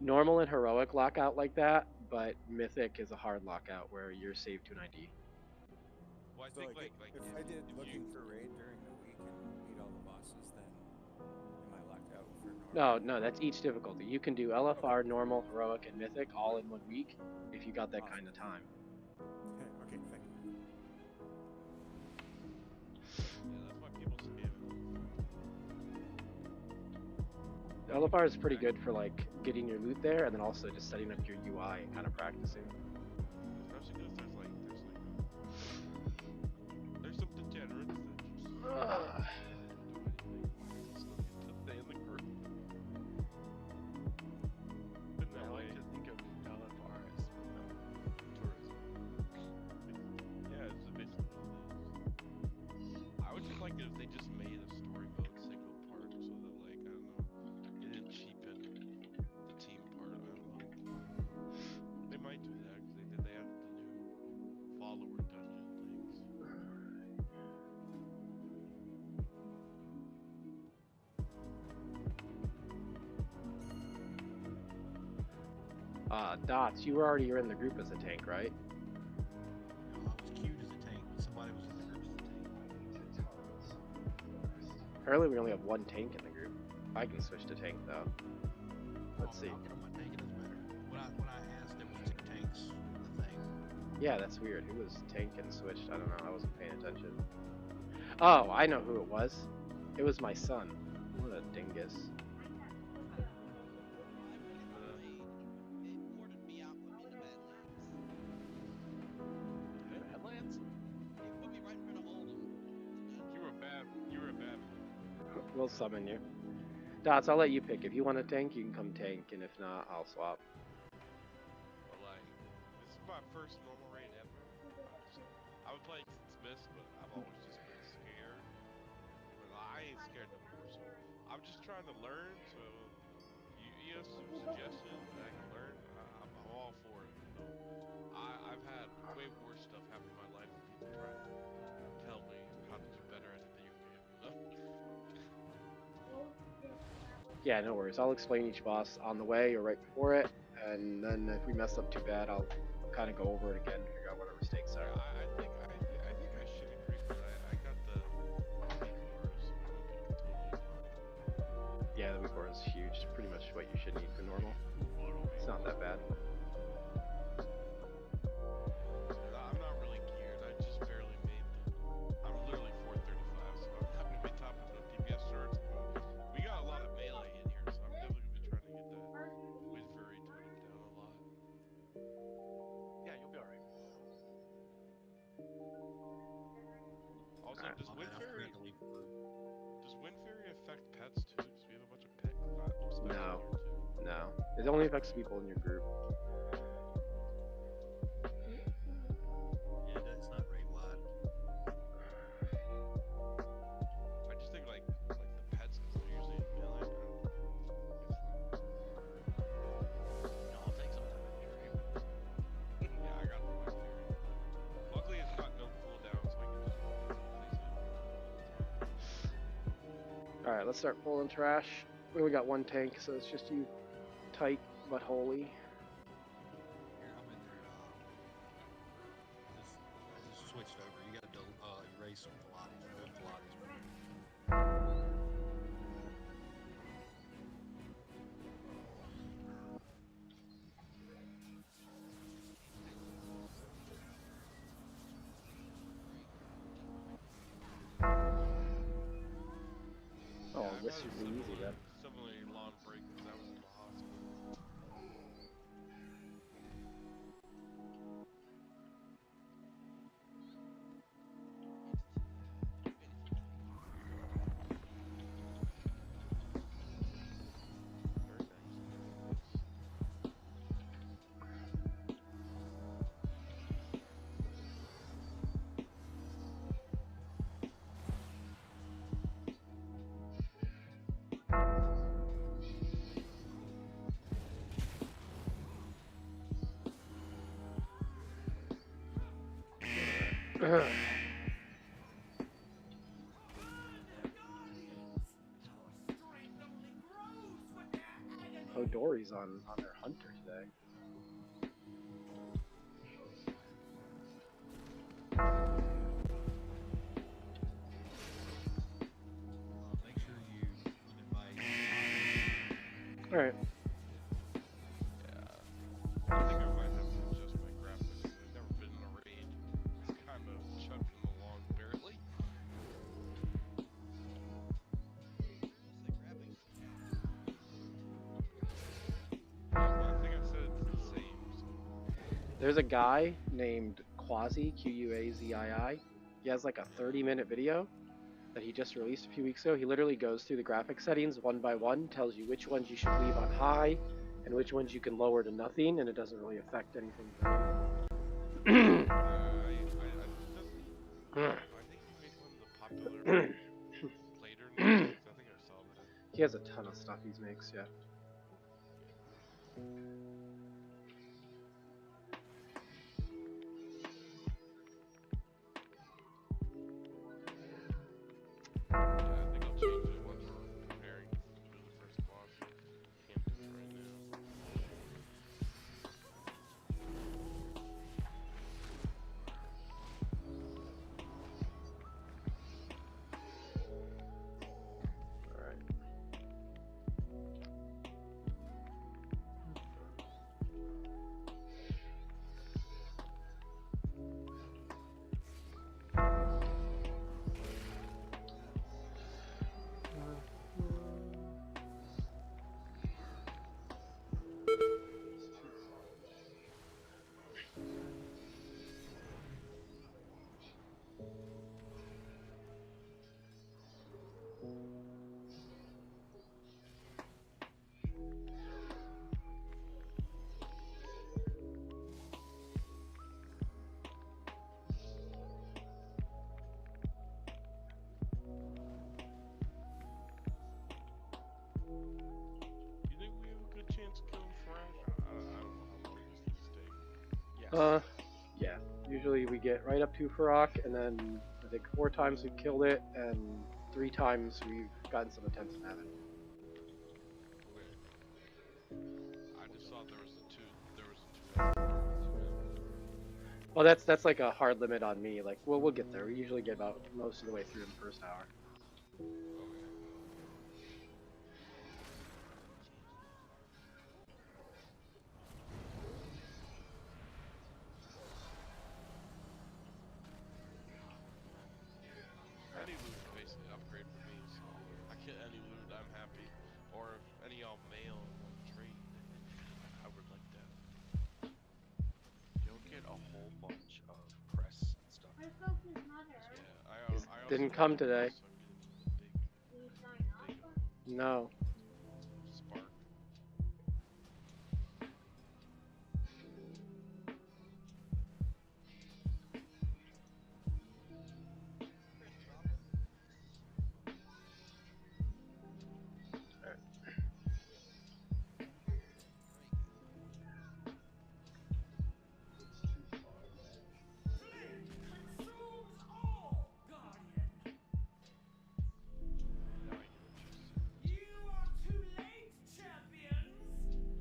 Normal and heroic lockout like that, but mythic is a hard lockout where you're saved to an ID. Well, I So think like like if I did if looking you for raid during the week and beat all the bosses, then am I locked out for No, normal? no, that's each difficulty. You can do Okay. LFR, normal, heroic, and mythic all in 1 week if you got that kind Awesome. of time. Okay, thank you. yeah, that's why people scam it. LFR is pretty good for like getting your loot there, and then also just setting up your UI and kind of practicing. Especially because there's some degenerates that just do anything. Still get to stay in the group. In I that way, like to think of LFR as tourism. yeah, it's basically. I would just like it if they just made a story mode single part so that like I don't know, it didn't cheapen the team part. I don't know. They might do that because they have the new follower dungeon things. Dots, you were already in the group as a tank, right? No, I was queued as a tank, but somebody was in the group as a tank. Apparently we only have one tank in the group. I can switch to tank though. Let's see. I'll get on my tank, it doesn't matter. When I asked, there was 2 tanks in the thing. Yeah, that's weird. Who was tank and switched? I don't know. I wasn't paying attention. Oh, I know who it was. It was my son. What a dingus. Badlands? You were a bad. We'll summon you. Dots, I'll let you pick. If you want to tank, you can come tank, and if not, I'll swap. But like, this is my first normal raid ever. I would play Smiths, but I've always just been scared. But I ain't scared no more, so I'm just trying to learn. So you have some suggestions that I can learn. I'm all for it. You know, I've had way worse stuff happen in my life than people trying to tell me how to do better at a video game. You know? Yeah, no worries. I'll explain each boss on the way or right before it, and then if we mess up too bad, I'll kind of go over it again, figure out what our mistakes Yeah, are. I think I should agree because I got the weak bars, so I'm totally fine. Yeah, the weak bar is huge. Pretty much what you should need for normal. It's not that bad. I'm not really geared. I just barely made the. I'm literally 435, so I'm not gonna be topping no DPS charts. We got a lot of melee in here, so I'm definitely gonna be trying to get that Wind Fury totem down a lot. Yeah, you'll be alright. Also, Alright. does Oh man, Wind I Fury forgot to leave the group. affect pets too? Because we have a bunch of pet specs in No. here too. No. It only affects people in your group. Yeah, it's not raid wide. I just think like the pets, because they're usually in melee. I don't know. No, I'll take some of that injury. Yeah, I got the Wind Fury. Luckily, it's got no cooldown, so I can just place it. Alright, let's start pulling trash. We only got one tank, so it's just you tight but holy. Here, I'm in there. I just switched over. You got to erase Pilates. We're doing Pilates. Oh, Yeah, I've this had should be easy then. similarly long break because I was in the hospital. Very nice. Hodori's on their hunter today. Make sure you invite. All right. Yeah. I think I might have to adjust my graphics. I've never been in a raid. It's kind of chugging along barely. Yeah, but I think I said it's the same. So. There's a guy named Quasi, Quazii. He has like a 30-minute video that he just released a few weeks ago. He literally goes through the graphic settings one by one, tells you which ones you should leave on high, and which ones you can lower to nothing, and it doesn't really affect anything. I think he made one of the popular later names. I think I saw that. He has a ton of stuff he makes, yeah. Yeah, I think I'll change it once we're preparing to do the first boss. Can't do it right now. Alright. You think we have a good chance of killing Thrash? I don't know how long these things take. Yes. Yeah. Usually we get right up to Farrak, and then I think 4 times we've killed it, and 3 times we've gotten some attempts at it. Okay. I just thought there was a 2-hour limit. Well, that's like a hard limit on me. Like, well, we'll get there. We usually get about most of the way through in the first hour. Okay. Any loot is basically upgrade for me, so I get any loot, I'm happy. Or if any y'all mail and want to trade, I would like that. You'll get a whole bunch of press and stuff. Yeah, I He's- also didn't got come the today. press, so I'm getting the big No. spark. Now I know what you said. You are too late, champions!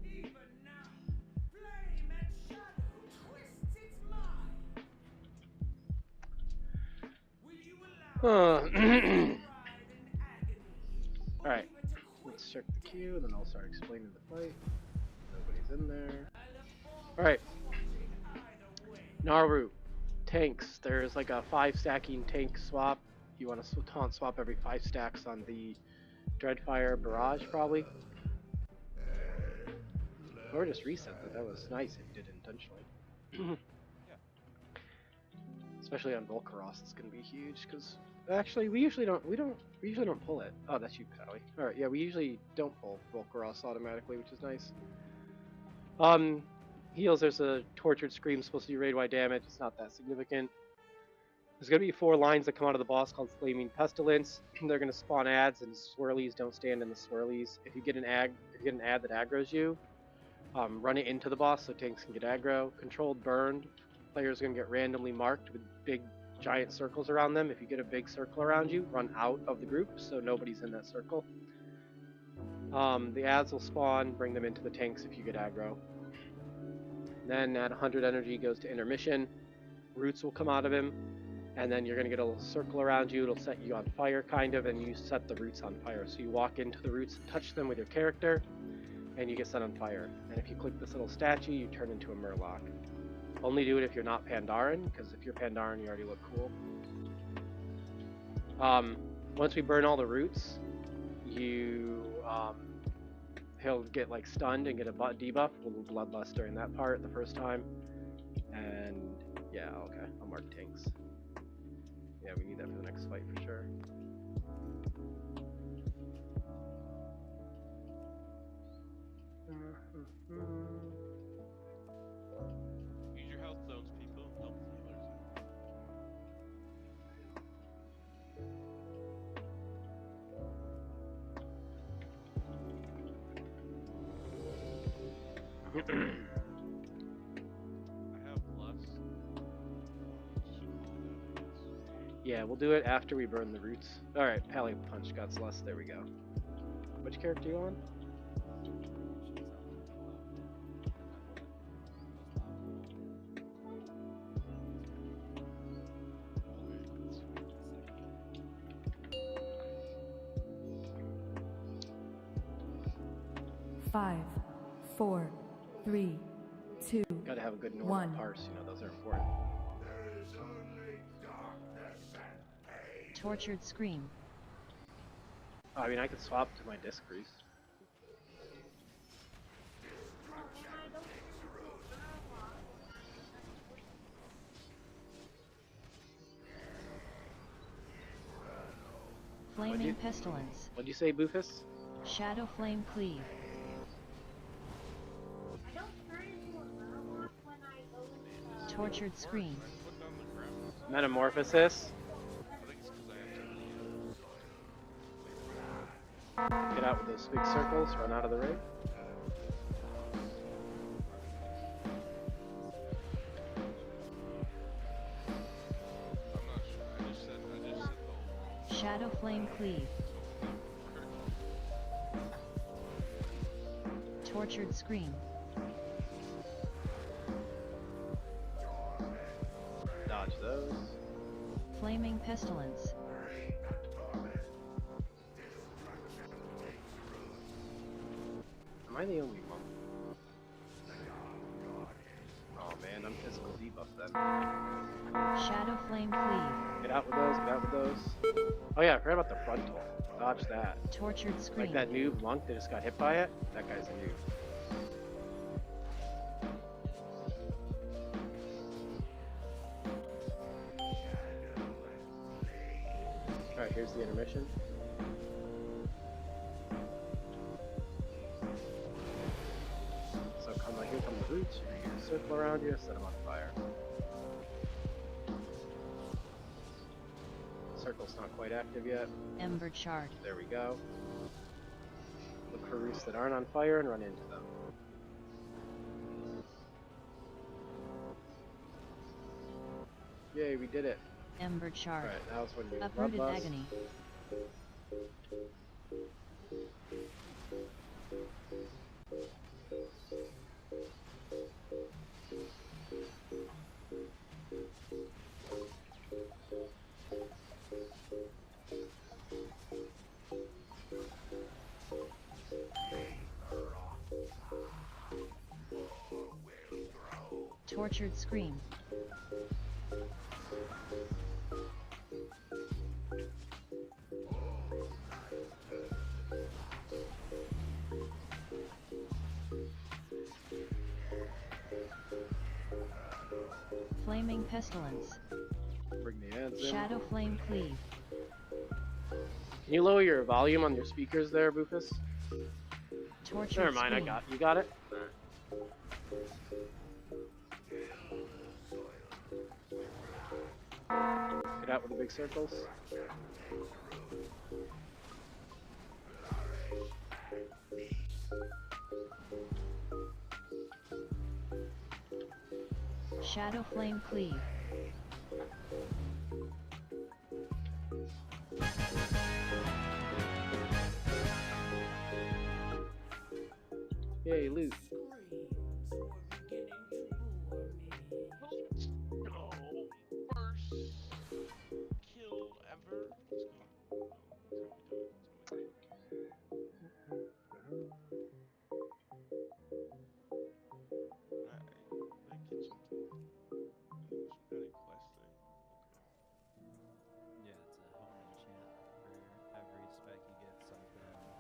Even now, flame and shadow twists its mind! Will you allow us to ride in agony? Or Alright. leave it to Let's quick check the queue, and then I'll start explaining the fight. Nobody's in there. I look forward Alright. to watching either way. Naru. Tanks. There's like a 5 stacking tank swap. You want to taunt swap every 5 stacks on the Dreadfire Barrage, probably. Or just reset that. That was nice if you did it intentionally. Especially on Volcaros, it's gonna be huge because actually we usually don't pull it. Oh, that's you, Pally. All right, yeah, we usually don't pull Volcaros automatically, which is nice. Heals. There's a Tortured Scream supposed to do raid-wide damage. It's not that significant. There's gonna be 4 lines that come out of the boss called Flaming Pestilence. They're gonna spawn ads, and swirlies don't stand in the swirlies. If you get an ad that aggroes you, run it into the boss so tanks can get aggro. Controlled Burned. Players are gonna get randomly marked with big giant circles around them. If you get a big circle around you, run out of the group so nobody's in that circle. The ads will spawn, bring them into the tanks if you get aggro. Then at 100 energy goes to intermission. Roots will come out of him, and then you're going to get a little circle around you. It'll set you on fire, kind of, and you set the roots on fire. So you walk into the roots and touch them with your character, and you get set on fire. And if you click this little statue, you turn into a Murloc. Only do it if you're not Pandaren, because if you're Pandaren, you already look cool. Once we burn all the roots, he'll get like stunned and get a debuff, a little bloodlust during that part the first time. And yeah, okay, I'll mark tanks. Yeah, we need that for the next fight for sure. Use your health zones, people. Help the healers. I have less. Yeah, we'll do it after we burn the roots. Alright, Pally Punch got less. There we go. Which character are you on? Five, 4, 3, 2, Gotta have a good normal 1. parse, you know, those are important. Tortured scream. I mean, I could swap to my disc grease. Flaming pestilence. What'd you say, Boofus? Shadow flame cleave. Tortured scream. Put down the crap. Metamorphosis. I think it's because I have to. Get out with those big circles, run out of the ring. I'm not sure. I just said the Shadow flame cleave. Tortured scream. Dodge those. Flaming pestilence. Am I the only one? Oh man, I'm physical debuff then. Shadow flame cleave. Get out with those, get out with those. Oh yeah, I forgot about the frontal. Dodge that. Tortured Like scream. that noob monk that just got hit by it? That guy's a noob. Alright, here's the intermission. So come here come the roots, you're gonna circle around you, set them on fire. Circle's not quite active yet. Ember shard. There we go. Look for roots that aren't on fire and run into them. Yay, we did it. Ember shard. Alright, that was when you Uprooted blood bust. agony. Tortured scream. Flaming pestilence. Bring the ads in. Shadow flame cleave. Can you lower your volume on your speakers there, Boofus? Tortured Never mind, scream. you got it? Get out with the big circles. Shadow flame cleave. Yay, loot. No, first kill ever. Let's go. That's how we do it. Alright, let's get some kind of quest thing. Yeah, it's a home enchant. For every spec you get something after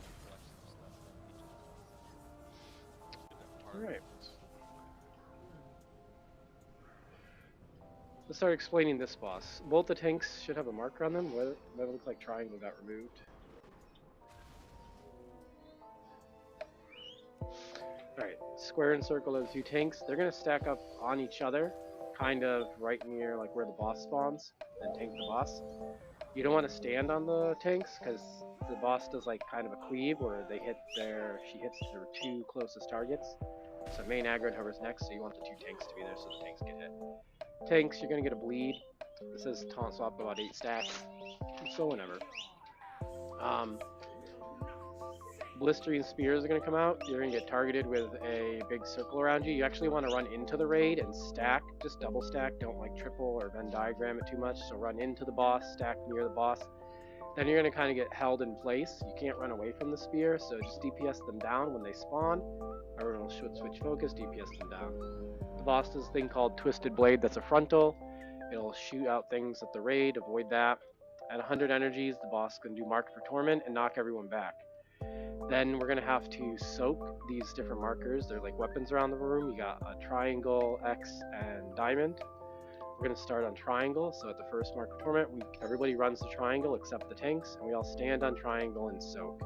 you collect some stuff from each of the bosses. Alright. Let's start explaining this boss. Both the tanks should have a marker on them. Whether that looks like triangle got removed. Alright, square and circle are the two tanks. They're going to stack up on each other, kind of right near like where the boss spawns, and tank the boss. You don't want to stand on the tanks because the boss does like kind of a cleave where she hits their two closest targets. So main aggro and hovers next, so you want the two tanks to be there so the tanks get hit. Tanks, you're going to get a bleed. This says taunt swap about 8 stacks, so whenever. Blistering spears are going to come out. You're going to get targeted with a big circle around you. You actually want to run into the raid and stack, just double stack. Don't like triple or Venn diagram it too much. So run into the boss, stack near the boss. Then you're going to kind of get held in place. You can't run away from the spear, so just DPS them down when they spawn. Everyone will switch focus, DPS them down. The boss does a thing called Twisted Blade that's a frontal. It'll shoot out things at the raid, avoid that. At 100 energies, the boss can do Mark for Torment and knock everyone back. Then we're going to have to soak these different markers. They're like weapons around the room. You got a triangle, X, and diamond. We're going to start on triangle. So at the first Mark of Torment, everybody runs the triangle except the tanks, and we all stand on triangle and soak.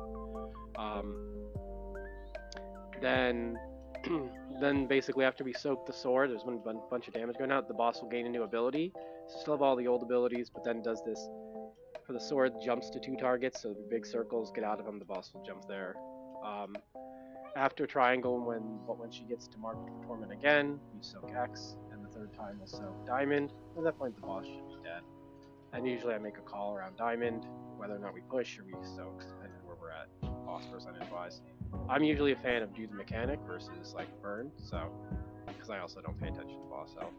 Then basically after we soak the sword, there's one bunch of damage going out. The boss will gain a new ability. Still have all the old abilities, but then does this. For the sword, jumps to 2 targets, so the big circles get out of them, the boss will jump there. After triangle, when she gets to Mark for Torment again, you soak X, and the third time we'll soak diamond. At that point, the boss should be dead. And usually I make a call around diamond, whether or not we push or we soak, depending on where we're at, boss percentage-wise. I'm usually a fan of do the mechanic versus like burn, so because I also don't pay attention to boss health.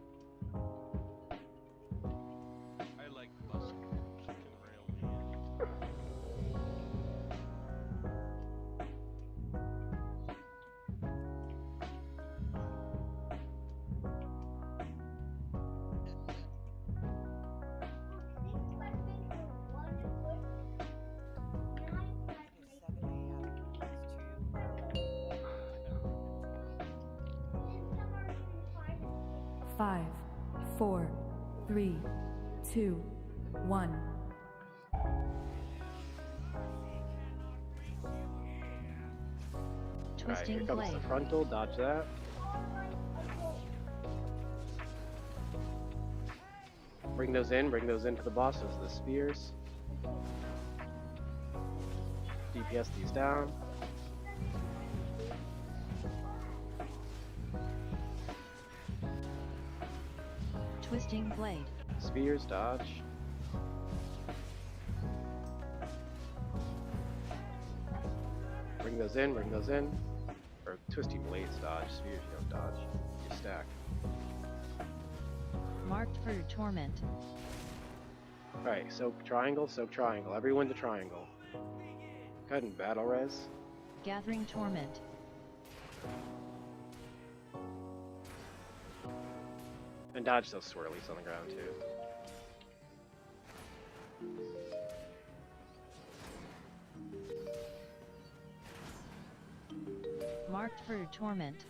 I like busting chicken rail. Five, 4, 3, 2, 1. Alright, here Twisting comes blade. the frontal, dodge that. Bring those into the boss, those are the spears. DPS these down. Twisting blade. Spears, dodge. Bring those in. Or twisting blades, dodge. Spears, you don't dodge. You stack. Marked for torment. Alright, soak triangle. Everyone to triangle. Go ahead and battle res. Gathering torment. And dodge those swirlies on the ground too. Marked for torment.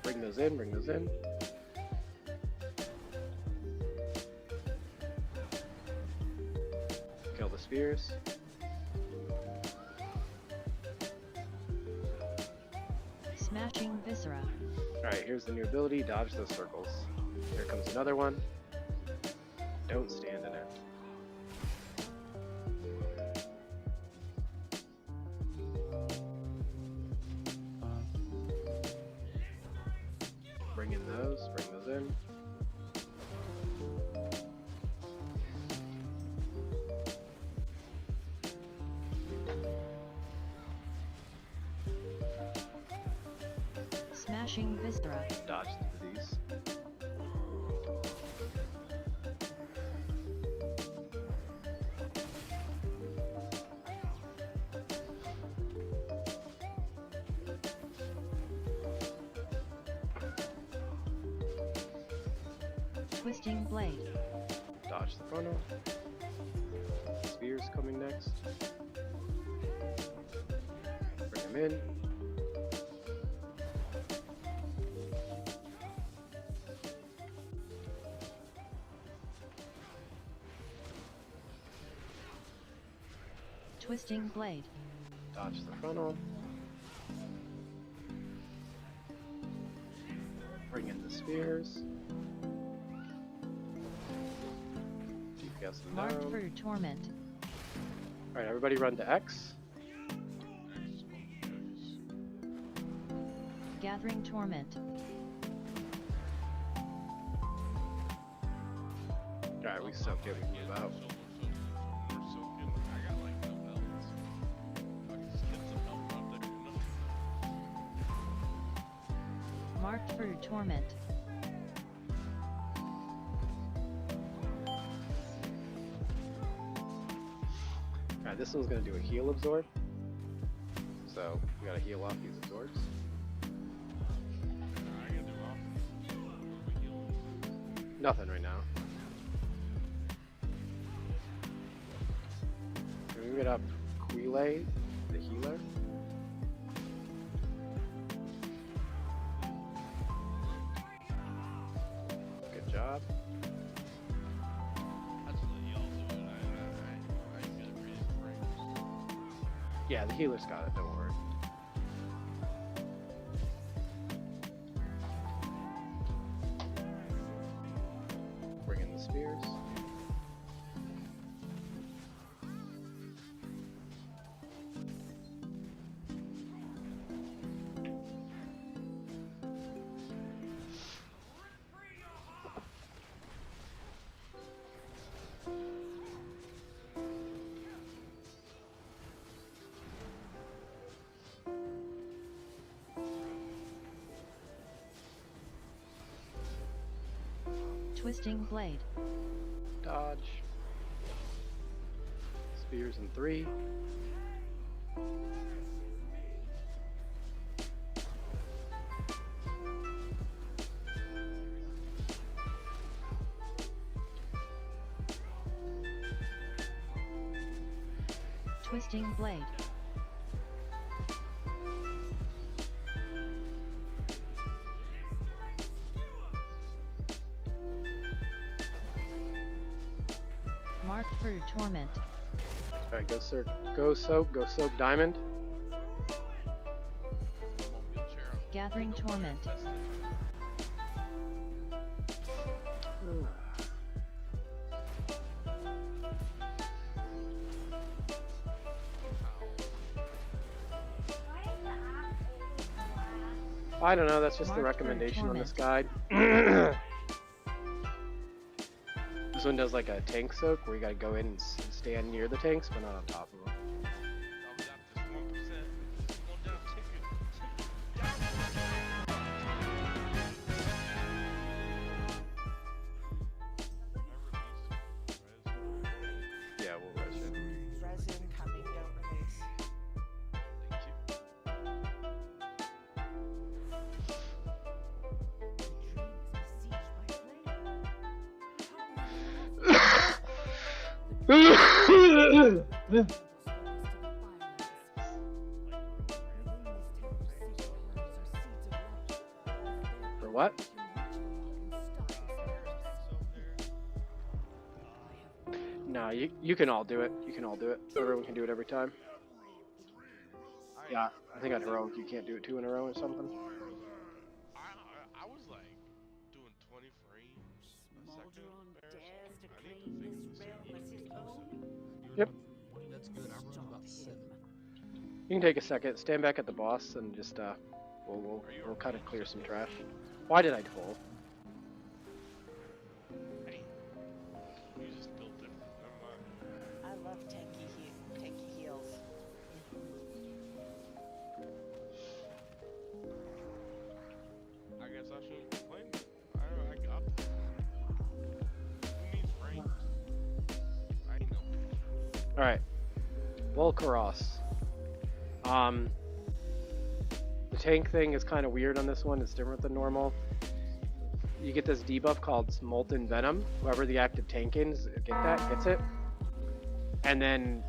Bring those in. Kill the spears. Smashing viscera. Alright, here's the new ability, dodge those circles. Here comes another one. Don't stand in it. bring those in. Smashing Viscera. Dodge these. Twisting Blade. Dodge the frontal. Spears coming next. Bring him in. Twisting Blade. Dodge the frontal. Bring in the spears. DPS them Marked down. for Torment. Alright, everybody run to X. Gathering Torment. Alright, we soaked it, we move out. Marked for Torment. Alright, this one's gonna do a heal absorb. So, we gotta heal off these absorbs. Nothing right now. Can we get up Quile, the healer? Good job. Yeah, the healer's got it, don't worry. Bring in the spears. Twisting Blade. Dodge. Spears in 3. Twisting Blade. Marked for Torment. Alright, go soak diamond. Gathering Torment. I don't know, that's just the Marked for recommendation on this Torment. guide. This one does like a tank soak where you gotta go in and stand near the tanks, but not on top of them. Yeah, we'll rush it. Resin coming, don't release. For what? No, you can all do it. You can all do it. Everyone can do it every time. Yeah, I think on heroic you can't do it 2 in a row or something. I was like doing 20 frames a second. I need to fix this. Yep. That's good. I run about 7. You can take a second, stand back at the boss, and just We'll kind of clear some trash. Why did I pull? Hey, you just built it. Never mind. I love tanky heals. I guess I shouldn't complain. I got this. Who needs range? I ain't no. Alright. Volcaros. The tank thing is kind of weird on this one. It's different than normal. You get this debuff called Molten Venom. Whoever the active tank is, gets it. And then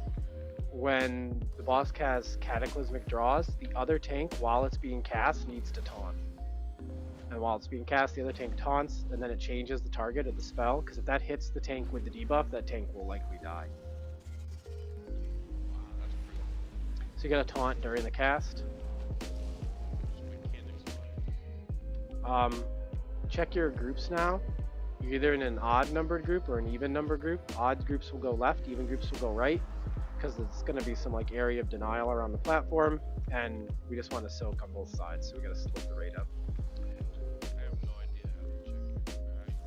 when the boss casts Cataclysmic Draws, the other tank, while it's being cast, needs to taunt. And while it's being cast, the other tank taunts, and then it changes the target of the spell, because if that hits the tank with the debuff, that tank will likely die. Wow, that's pretty. So you gotta taunt during the cast. Check your groups now. You're either in an odd numbered group or an even numbered group. Odd groups will go left, even groups will go right, because it's going to be some like area of denial around the platform, and we just want to soak on both sides, so we got to split the rate up. I have no idea how to check it.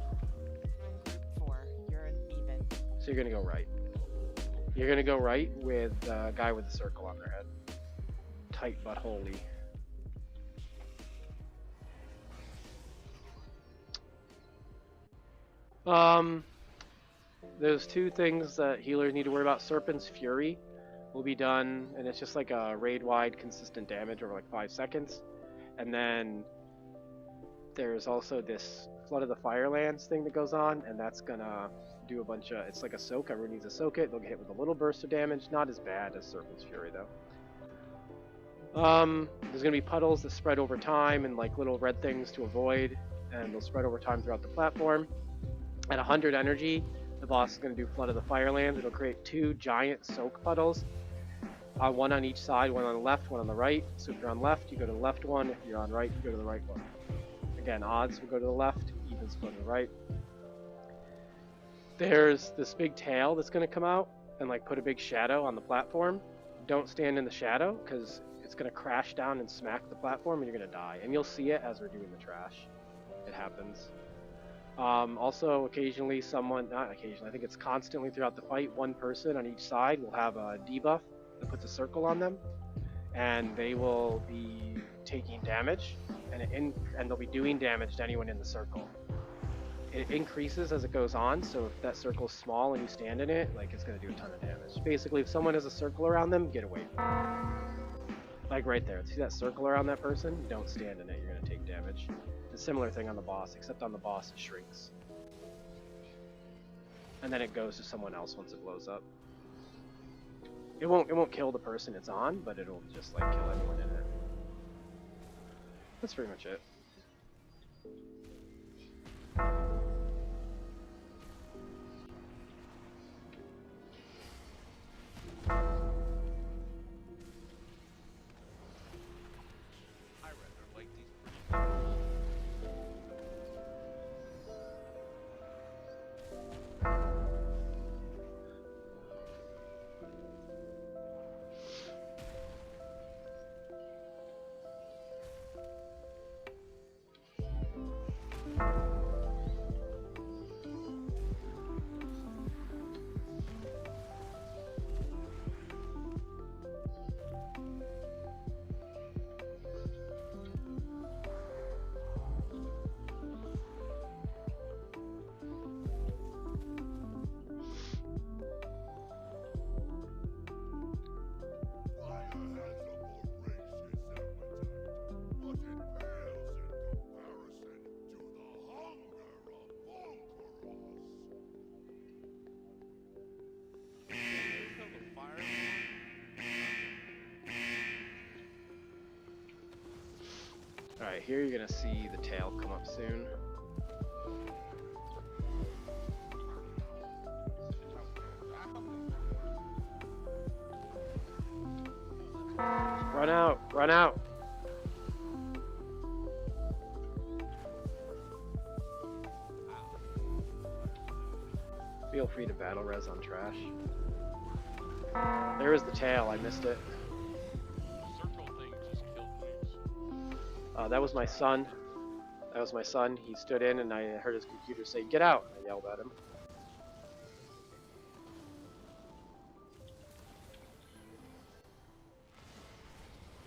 I'm group 4. You're an even. So you're going to go right. You're going to go right with the guy with the circle on their head. Tight but holy. There's two things that healers need to worry about. Serpent's Fury will be done, and it's just like a raid-wide consistent damage over like 5 seconds. And then there's also this Flood of the Firelands thing that goes on, and that's gonna do a bunch of, it's like a soak, everyone needs to soak it. They'll get hit with a little burst of damage, not as bad as Serpent's Fury though. There's gonna be puddles that spread over time and like little red things to avoid, and they'll spread over time throughout the platform. At 100 energy, the boss is going to do Flood of the Firelands. It'll create 2 giant soak puddles, one on each side, one on the left, one on the right. So if you're on left, you go to the left one. If you're on right, you go to the right one. Again, odds will go to the left, evens go to the right. There's this big tail that's going to come out and like put a big shadow on the platform. Don't stand in the shadow because it's going to crash down and smack the platform and you're going to die. And you'll see it as we're doing the trash. It happens. Also, occasionally not occasionally, I think it's constantly throughout the fight, one person on each side will have a debuff that puts a circle on them, and they will be taking damage, and they'll be doing damage to anyone in the circle. It increases as it goes on, so if that circle's small and you stand in it, like it's going to do a ton of damage. Basically, if someone has a circle around them, get away from it. Like right there, see that circle around that person? Don't stand in it, you're going to take damage. A similar thing on the boss, except on the boss it shrinks. And then it goes to someone else once it blows up. It won't kill the person it's on, but it'll just like kill anyone in it. That's pretty much it. I rather like these pretty things. Alright, here you're gonna see the tail come up soon. Run out! Run out! Feel free to battle res on trash. There is the tail, I missed it. Circle thing just killed me. That was my son. That was my son. He stood in and I heard his computer say, "Get out!" I yelled at him.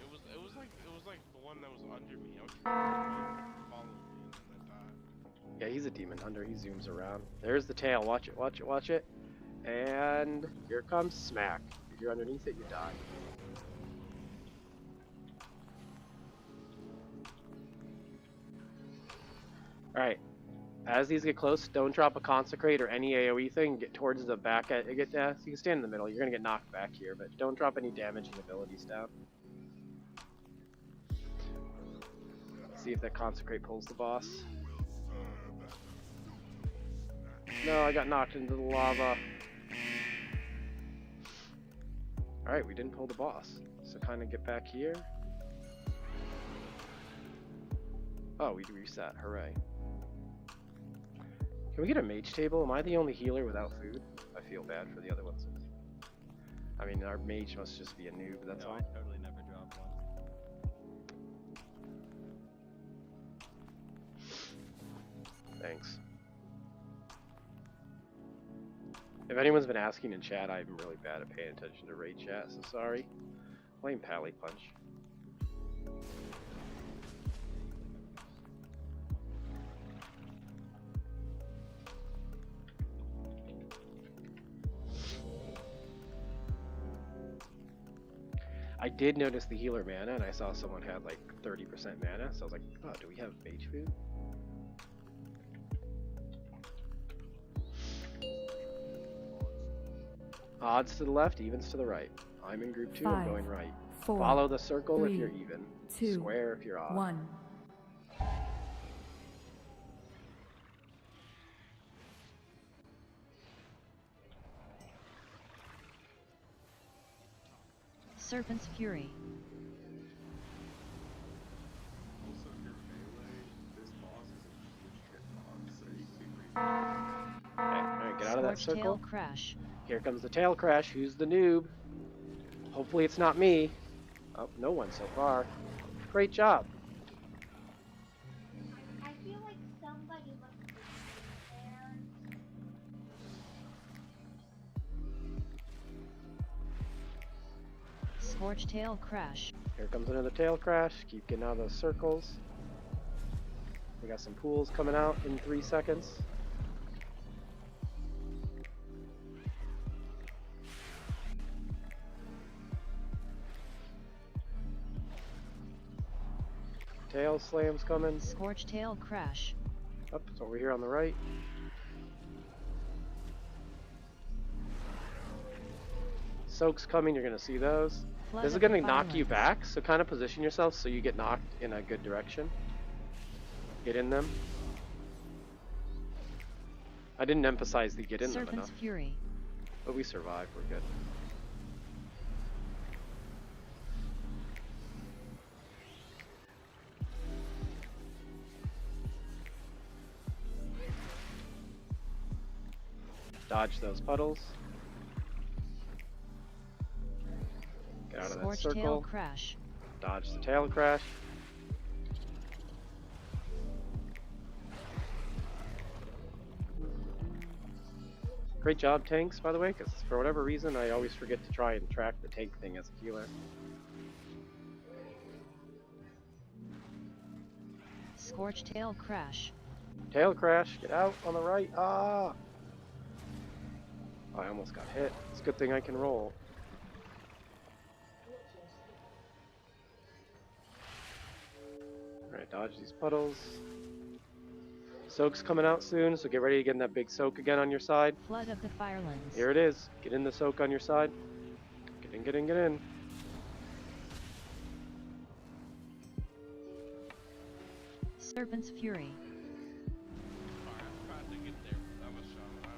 It was like the one that was under me. I was trying to follow me and then I died. Yeah, he's a demon hunter. He zooms around. There's the tail. Watch it, watch it, watch it. And here comes smack. If you're underneath it, you die. Alright. As these get close, don't drop a consecrate or any AoE thing. Get towards the back. So you can stand in the middle. You're going to get knocked back here, but don't drop any damaging abilities down. See if that consecrate pulls the boss. No, I got knocked into the lava. Alright, we didn't pull the boss. So kind of get back here. Oh, we reset. Hooray. Can we get a mage table? Am I the only healer without food? I feel bad for the other ones. I mean, our mage must just be a noob, that's No, all. I totally never dropped one. Thanks. If anyone's been asking in chat, I'm really bad at paying attention to raid chat, so sorry. Blame Pally Punch. I did notice the healer mana, and I saw someone had like 30% mana, so I was like, oh, do we have mage food? Odds to the left, evens to the right. I'm in group 2, I'm 5, going right. 4, Follow the circle 3, if you're even. 2, Square if you're odd. 1. Serpent's Fury. Also, if you're melee, this boss is a huge hitbox, so you can Okay, alright, get out of that Scorched circle. Tail Crash. Here comes the tail crash. Who's the noob? Hopefully it's not me. Oh, no one so far. Great job. I feel like somebody must be there. Scorched Tail Crash. Here comes another tail crash. Keep getting out of those circles. We got some pools coming out in 3 seconds. Tail slams coming. Scorched Tail Crash. Up, it's over here on the right. Soaks coming, you're gonna see those. Flood This is of gonna knock you Defilements. back, so kind of position yourself so you get knocked in a good direction. Get in them. I didn't emphasize the get in them Serpent's enough, Fury. but we survived, we're good. Dodge those puddles. Get out of that Scorched Tail circle. Crash. Dodge the tail crash. Great job, tanks, by the way, because for whatever reason, I always forget to try and track the tank thing as a healer. Scorched Tail Crash. Tail crash, get out on the right. Ah! I almost got hit. It's a good thing I can roll. Alright, dodge these puddles. Soak's coming out soon, so get ready to get in that big soak again on your side. Flood of the Firelands. Here it is. Get in the soak on your side. Get in, get in, get in. Serpent's Fury. Alright, I tried to get there, but that was shot. I don't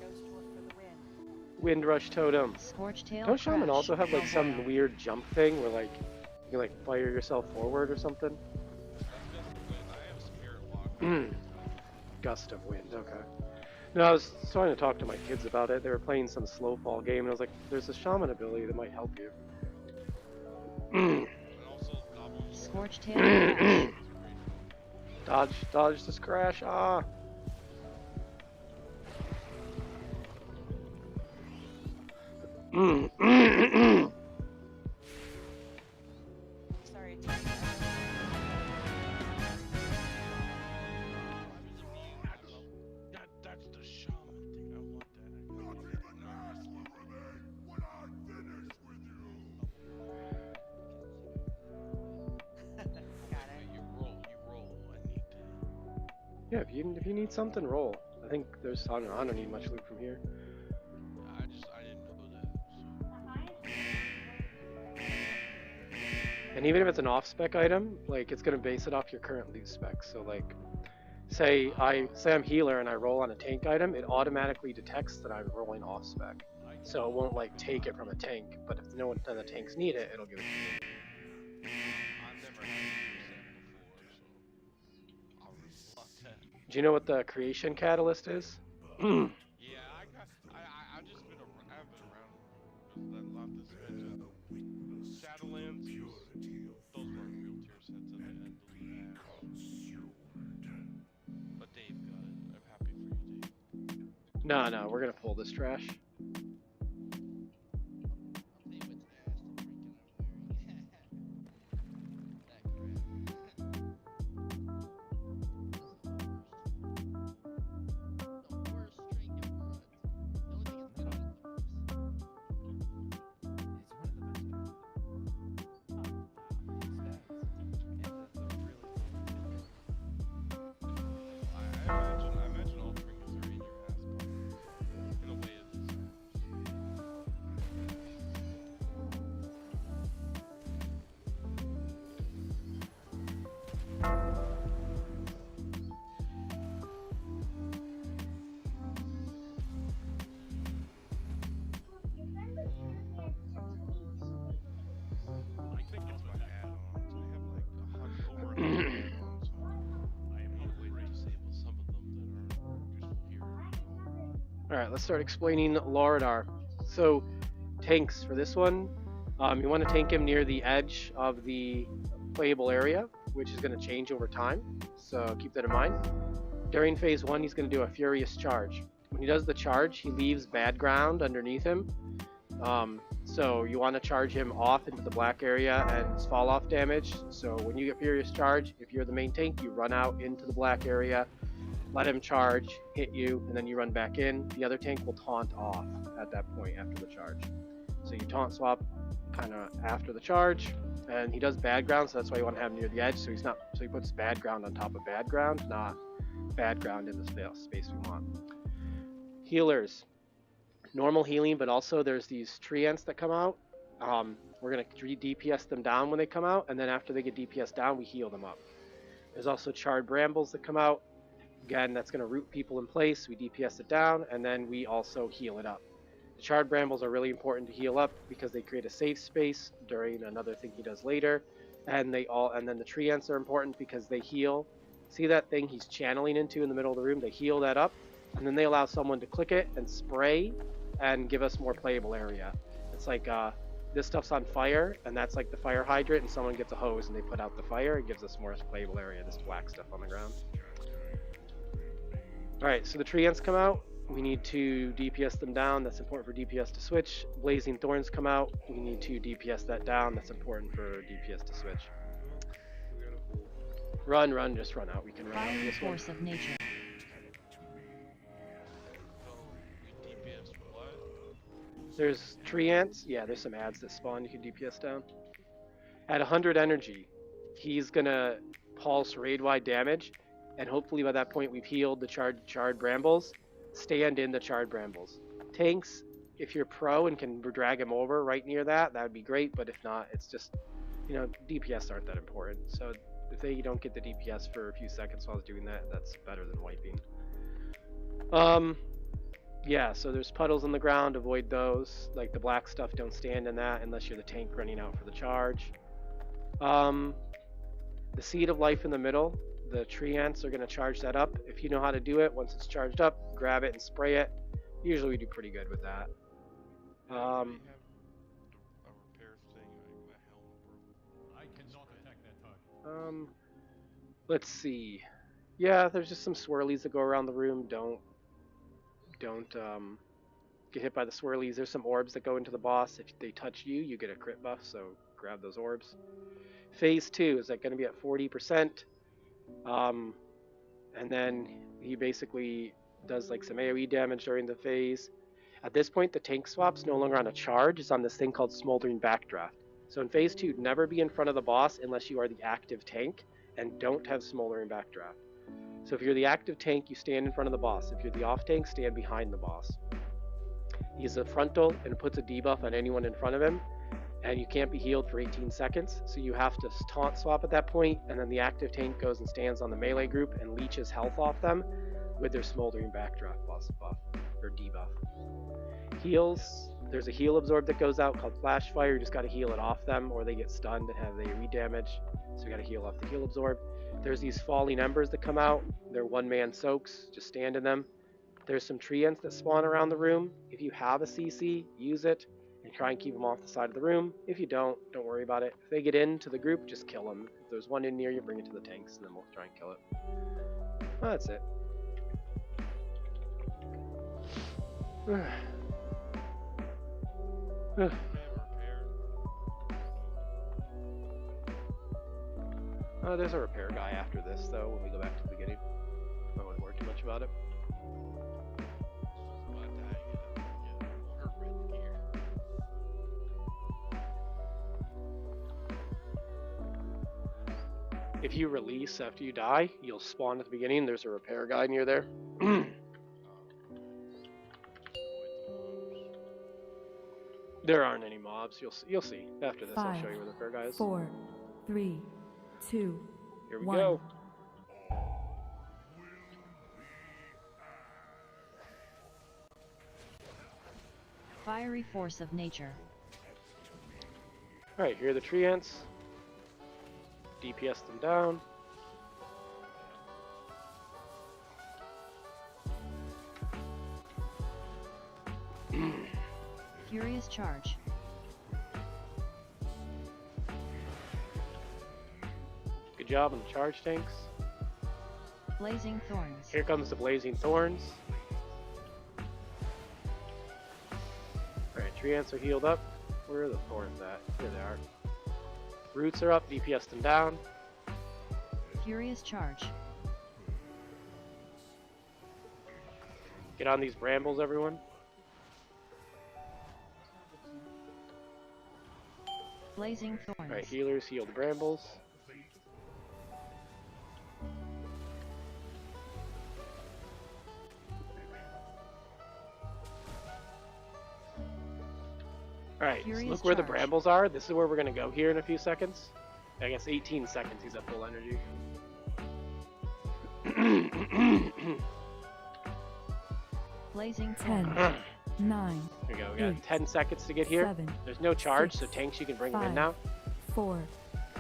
know. Ghost work for the win. Wind rush totem. Scorched Tail Don't Crash. shaman also have like some Cowboy. weird jump thing where like you can like fire yourself forward or something? That's just good. I have spirit block. Gust of wind, okay. No, I was trying to talk to my kids about it. They were playing some slow fall game and I was like, there's a shaman ability that might help you. Scorched tail crash. Dodge this crash. Ah. Sorry, That's the shaman thing. I want that. got it. You roll. I need that. Yeah, if you need something, roll. I think there's I don't need much loot from here. I didn't know that. And even if it's an off-spec item, like it's gonna base it off your current loot spec. So like, say I'm healer and I roll on a tank item, it automatically detects that I'm rolling off-spec. So it won't like take it from a tank, but if no one of the tanks need it, it'll give it to you. I've never had to use that before, so I'll replot that. Do you know what the creation catalyst is? Yeah, I've just been around. I've been around just not this mention. Shadowlands, those weren't real tier sets, and they had to leave that. But Dave got it. I'm happy for you, Dave. No, we're gonna pull this trash. I imagine all trinkets are in your ass, but in a way it is. I think it's my add-ons. I have like over 100 add-ons. I am on the way to disable some of them that are useful here. Alright, let's start explaining Loridar. So, tanks for this one, you want to tank him near the edge of the playable area, which is going to change over time, so keep that in mind. During phase 1, he's going to do a furious charge. When he does the charge, he leaves bad ground underneath him, so you want to charge him off into the black area and fall off damage. So when you get furious charge, if you're the main tank, you run out into the black area, let him charge, hit you, and then you run back in. The other tank will taunt off at that point after the charge. So you taunt swap kind of after the charge, and he does bad ground, so that's why you want to have him near the edge. So he puts bad ground on top of bad ground, not bad ground in the space we want. Healers, normal healing, but also there's these tree ants that come out. We're gonna DPS them down when they come out, and then after they get DPS down, we heal them up. There's also charred brambles that come out. Again, that's going to root people in place. We DPS it down, and then we also heal it up. The charred brambles are really important to heal up because they create a safe space during another thing he does later. And then the tree ants are important because they heal. See that thing he's channeling into in the middle of the room? They heal that up, and then they allow someone to click it and spray and give us more playable area. It's like this stuff's on fire, and that's like the fire hydrant, and someone gets a hose and they put out the fire. It gives us more playable area, this black stuff on the ground. Alright, so the tree ants come out. We need to DPS them down. That's important for DPS to switch. Blazing thorns come out. We need to DPS that down. That's important for DPS to switch. Run, just run out. We can run out Fiery this one. force of nature. DPS what? There's tree ants. Yeah, there's some ads that spawn. You can DPS down. At 100 energy, he's gonna pulse raid-wide damage, and hopefully by that point we've healed the charred brambles. Stand in the charred brambles. Tanks, if you're pro and can drag him over right near that would be great, but if not, it's just, DPS aren't that important. So if they don't get the DPS for a few seconds while I was doing that, that's better than wiping. Yeah, so there's puddles on the ground, avoid those. Like the black stuff, don't stand in that unless you're the tank running out for the charge. The seed of life in the middle, the tree ants are going to charge that up. If you know how to do it, once it's charged up, grab it and spray it. Usually we do pretty good with that. We have a repair thing. My helmet broke. I cannot attack that target. Let's see. Yeah, there's just some swirlies that go around the room. Don't get hit by the swirlies. There's some orbs that go into the boss. If they touch you, you get a crit buff, so grab those orbs. Phase 2 is going to be at 40%. And then he basically does like some AoE damage during the phase. At this point, the tank swap's no longer on a charge. It's on this thing called Smoldering Backdraft. So in phase 2, never be in front of the boss unless you are the active tank and don't have Smoldering Backdraft. So if you're the active tank, you stand in front of the boss. If you're the off tank, stand behind the boss. He's a frontal and puts a debuff on anyone in front of him, and you can't be healed for 18 seconds, so you have to taunt swap at that point, and then the active tank goes and stands on the melee group and leeches health off them with their Smoldering Backdraft buff or debuff. Heals, there's a heal absorb that goes out called Flash Fire. You just got to heal it off them, or they get stunned and have AoE damage, so you got to heal off the heal absorb. There's these falling embers that come out. They're one-man soaks, just stand in them. There's some treants that spawn around the room. If you have a CC, use it and try and keep them off the side of the room. If you don't worry about it. If they get into the group, just kill them. If there's one in near you, bring it to the tanks, and then we'll try and kill it. Well, that's it. There's a repair guy after this, though, when we go back to the beginning. I wouldn't worry too much about it. If you release after you die, you'll spawn at the beginning. There's a repair guy near there. There aren't any mobs. You'll see. After this, I'll show you where the repair guy is. 4, 3, 2, Here we 1. go. Fiery force of nature. Alright, here are the treants. DPS them down. Furious charge. Good job on the charge tanks. Blazing thorns. Here comes the blazing thorns. Alright, treants are healed up. Where are the thorns at? Here they are. Roots are up, DPS them down. Furious charge. Get on these brambles, everyone. Blazing thorns. Alright, healers heal the brambles. Alright, so look where the brambles are. This is where we're going to go here in a few seconds. I guess 18 seconds he's at full energy. Blazing 10, 9. Here we go. We got 10 seconds to get here. 7, There's no charge, 6, so tanks you can bring them 5, in now. 4,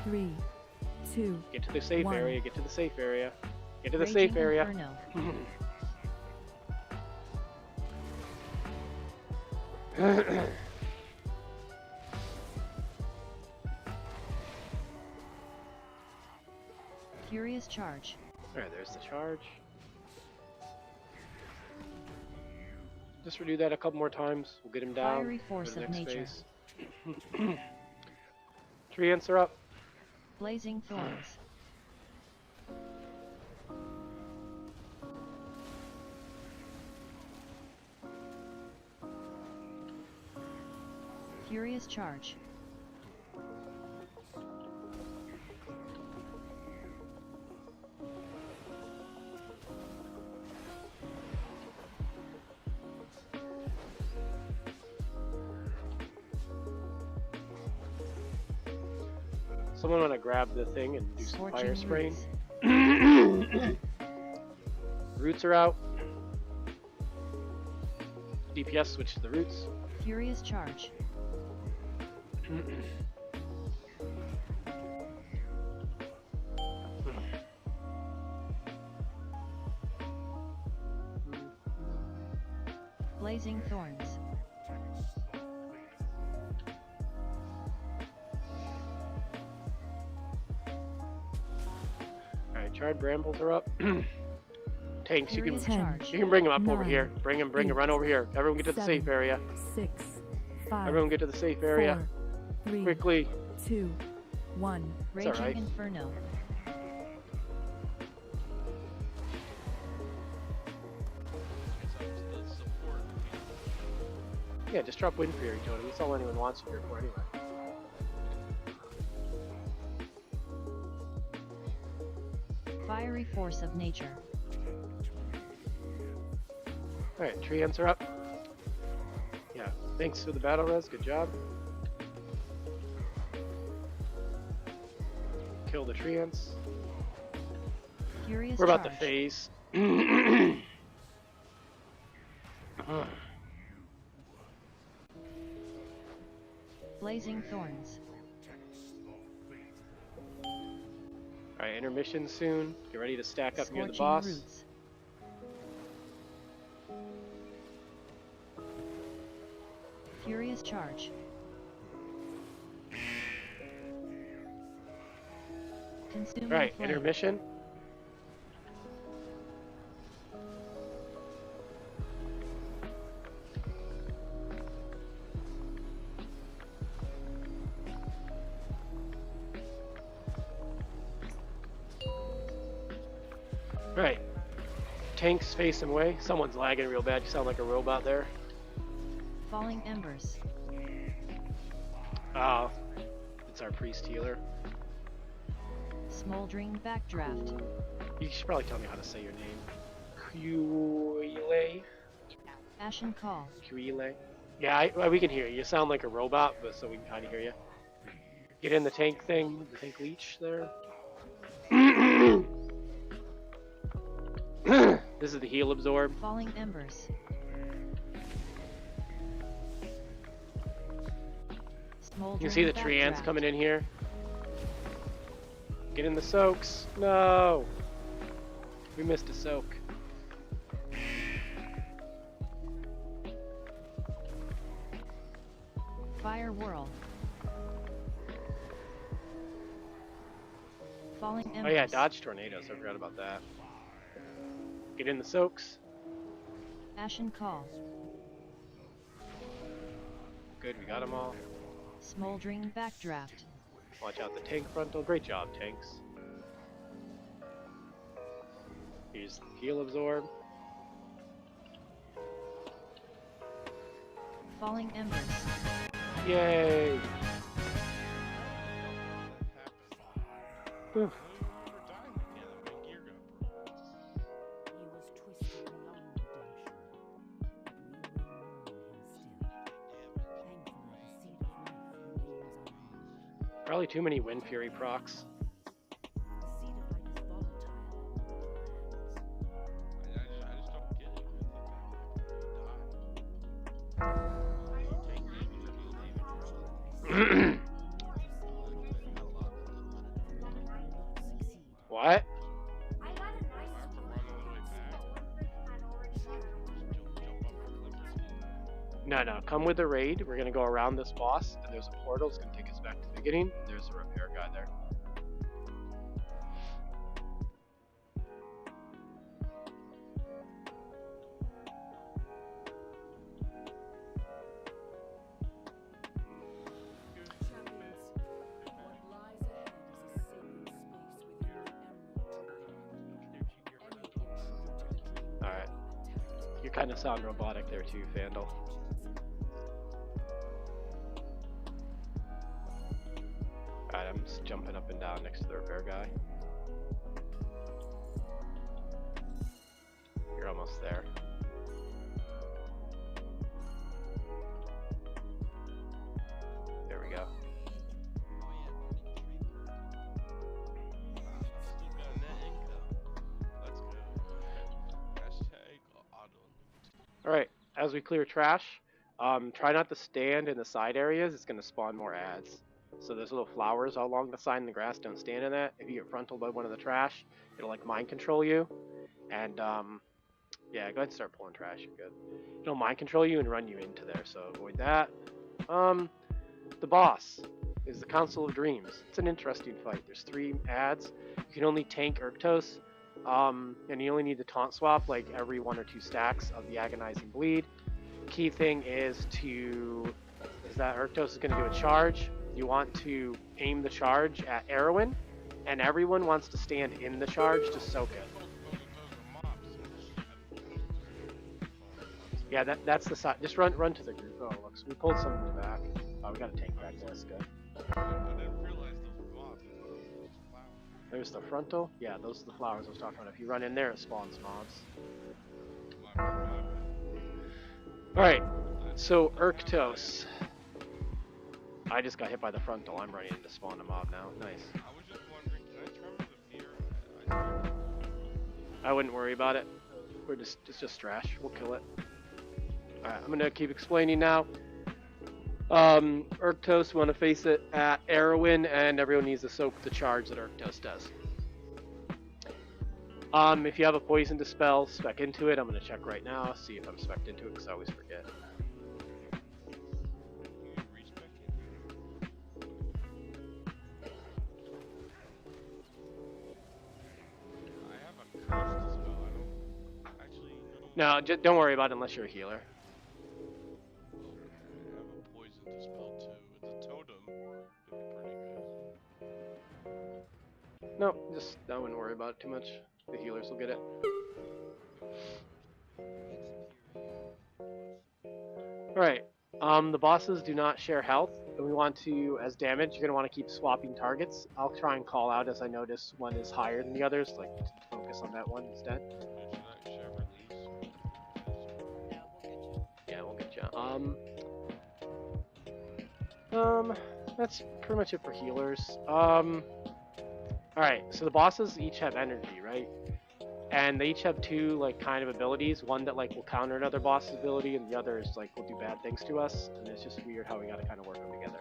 3, 2. Get to the safe 1. area. Get to the safe area. Get to the Raging safe area. Furious charge. Alright, there's the charge. Just redo that a couple more times. We'll get him down. Fiery force Go to the of next nature. phase. Treants are up. Blazing thorns. Furious charge. Someone want to grab the thing and do some fire spraying. Roots are out. DPS switch to the roots. Furious charge. Blazing thorns. Charred brambles are up. Tanks, you can Furious charge. bring them up over 9, here. Bring them, run over here. Everyone get to the safe 7, area. 6, 5, Everyone get to the safe area. 4, 3, Quickly. 2, 1. Raging alright. Inferno. It's up to the support. Yeah, just drop Wind Fury, Tony. That's all anyone wants you here for anyway. Fiery force of nature. Alright, treants are up. Yeah, thanks for the battle res. Good job. Kill the treants. Furious We're about to charge. phase. Blazing thorns. Alright, intermission soon. Get ready to stack up near the Scorching boss. roots. Furious charge. Consuming Alright, flame. intermission. Alright. Tanks facing away. Someone's lagging real bad. You sound like a robot there. Falling embers. Oh, it's our priest healer. Smoldering backdraft. You should probably tell me how to say your name. Kuile? Ashen call. Kuile? Yeah, we can hear you. You sound like a robot, but so we can kind of hear you. Get in the tank thing, the tank leech there. This is the heal absorb. Falling embers. You can see the tree ants coming in here. Get in the soaks. No! We missed a soak. Fire whirl. Falling embers. Oh yeah, dodge tornadoes. I forgot about that. Get in the soaks. Ashen call. Good, we got them all. Smoldering backdraft. Watch out the tank frontal. Great job, tanks. Here's heal absorb. Falling embers. Yay! Whew. Probably too many Wind Fury procs. I just don't get it. What? I got a nice No, come with the raid. We're gonna go around this boss, and there's a portal. It's gonna take us back to the beginning. There's a repair guy there. Alright. You kind of sound robotic there too, Fandle. Alright, I'm just jumping up and down next to the repair guy. You're almost there. There we go. Alright, as we clear trash, try not to stand in the side areas. It's going to spawn more ads. So there's little flowers all along the side in the grass. Don't stand in that. If you get frontal by one of the trash, it'll like mind control you. And yeah, go ahead and start pulling trash. You're good. It'll mind control you and run you into there. So avoid that. The boss. is the Council of Dreams. It's an interesting fight. There's 3 ads. You can only tank Urktos, and you only need to taunt swap like every 1 or 2 stacks of the Agonizing Bleed. The key thing is that Urktos is going to do a charge. You want to aim the charge at Erwin, and everyone wants to stand in the charge to soak it. Yeah, that's the side. Just run to the group. Oh, look, so we pulled some in the back. Oh, we got a tank back there. That's good. I didn't realize those were mobs. I thought those were just flowers. There's the frontal. Yeah, those are the flowers I was talking about. If you run in there, it spawns mobs. Alright, so Urktos. I just got hit by the frontal. I'm running in to spawn a mob now. Nice. I was just wondering, can I tremor the fear? I wouldn't worry about it. It's just trash. We'll kill it. Alright, I'm gonna keep explaining now. Urktos, we want to face it at Erwin, and everyone needs to soak the charge that Urktos does. If you have a poison dispel, spec into it. I'm gonna check right now, see if I'm spec'd into it, because I always forget. I have a curse dispel. I don't actually No, know. don't worry about it unless you're a healer. I have a poison dispel too. It's a totem. Could be pretty good. No, I wouldn't worry about it too much. The healers will get it. Alright, the bosses do not share health, and we want to, as damage, you're going to want to keep swapping targets. I'll try and call out as I notice one is higher than the others, like to focus on that one instead. Should I share release? Yeah, we'll get you. That's pretty much it for healers. Alright, so the bosses each have energy, right? And they each have 2, like, kind of abilities. One that, like, will counter another boss's ability, and the other is, like, will do bad things to us. And it's just weird how we gotta kind of work them together.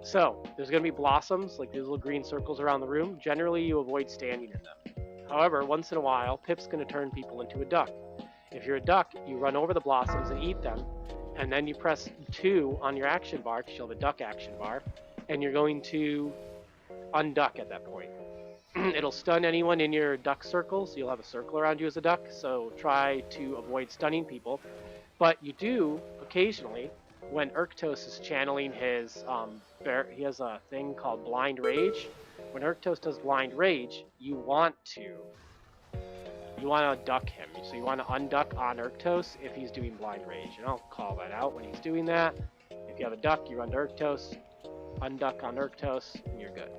So, there's gonna be blossoms, like these little green circles around the room. Generally, you avoid standing in them. However, once in a while, Pip's gonna turn people into a duck. If you're a duck, you run over the blossoms and eat them, and then you press 2 on your action bar, because you'll have a duck action bar, and you're going to unduck at that point. It'll stun anyone in your duck circle, so you'll have a circle around you as a duck, so try to avoid stunning people. But you do, occasionally, when Urktos is channeling his, he has a thing called Blind Rage. When Urktos does Blind Rage, you want to duck him. So you want to unduck on Urktos if he's doing Blind Rage, and I'll call that out when he's doing that. If you have a duck, you run to Urktos, unduck on Urktos, and you're good.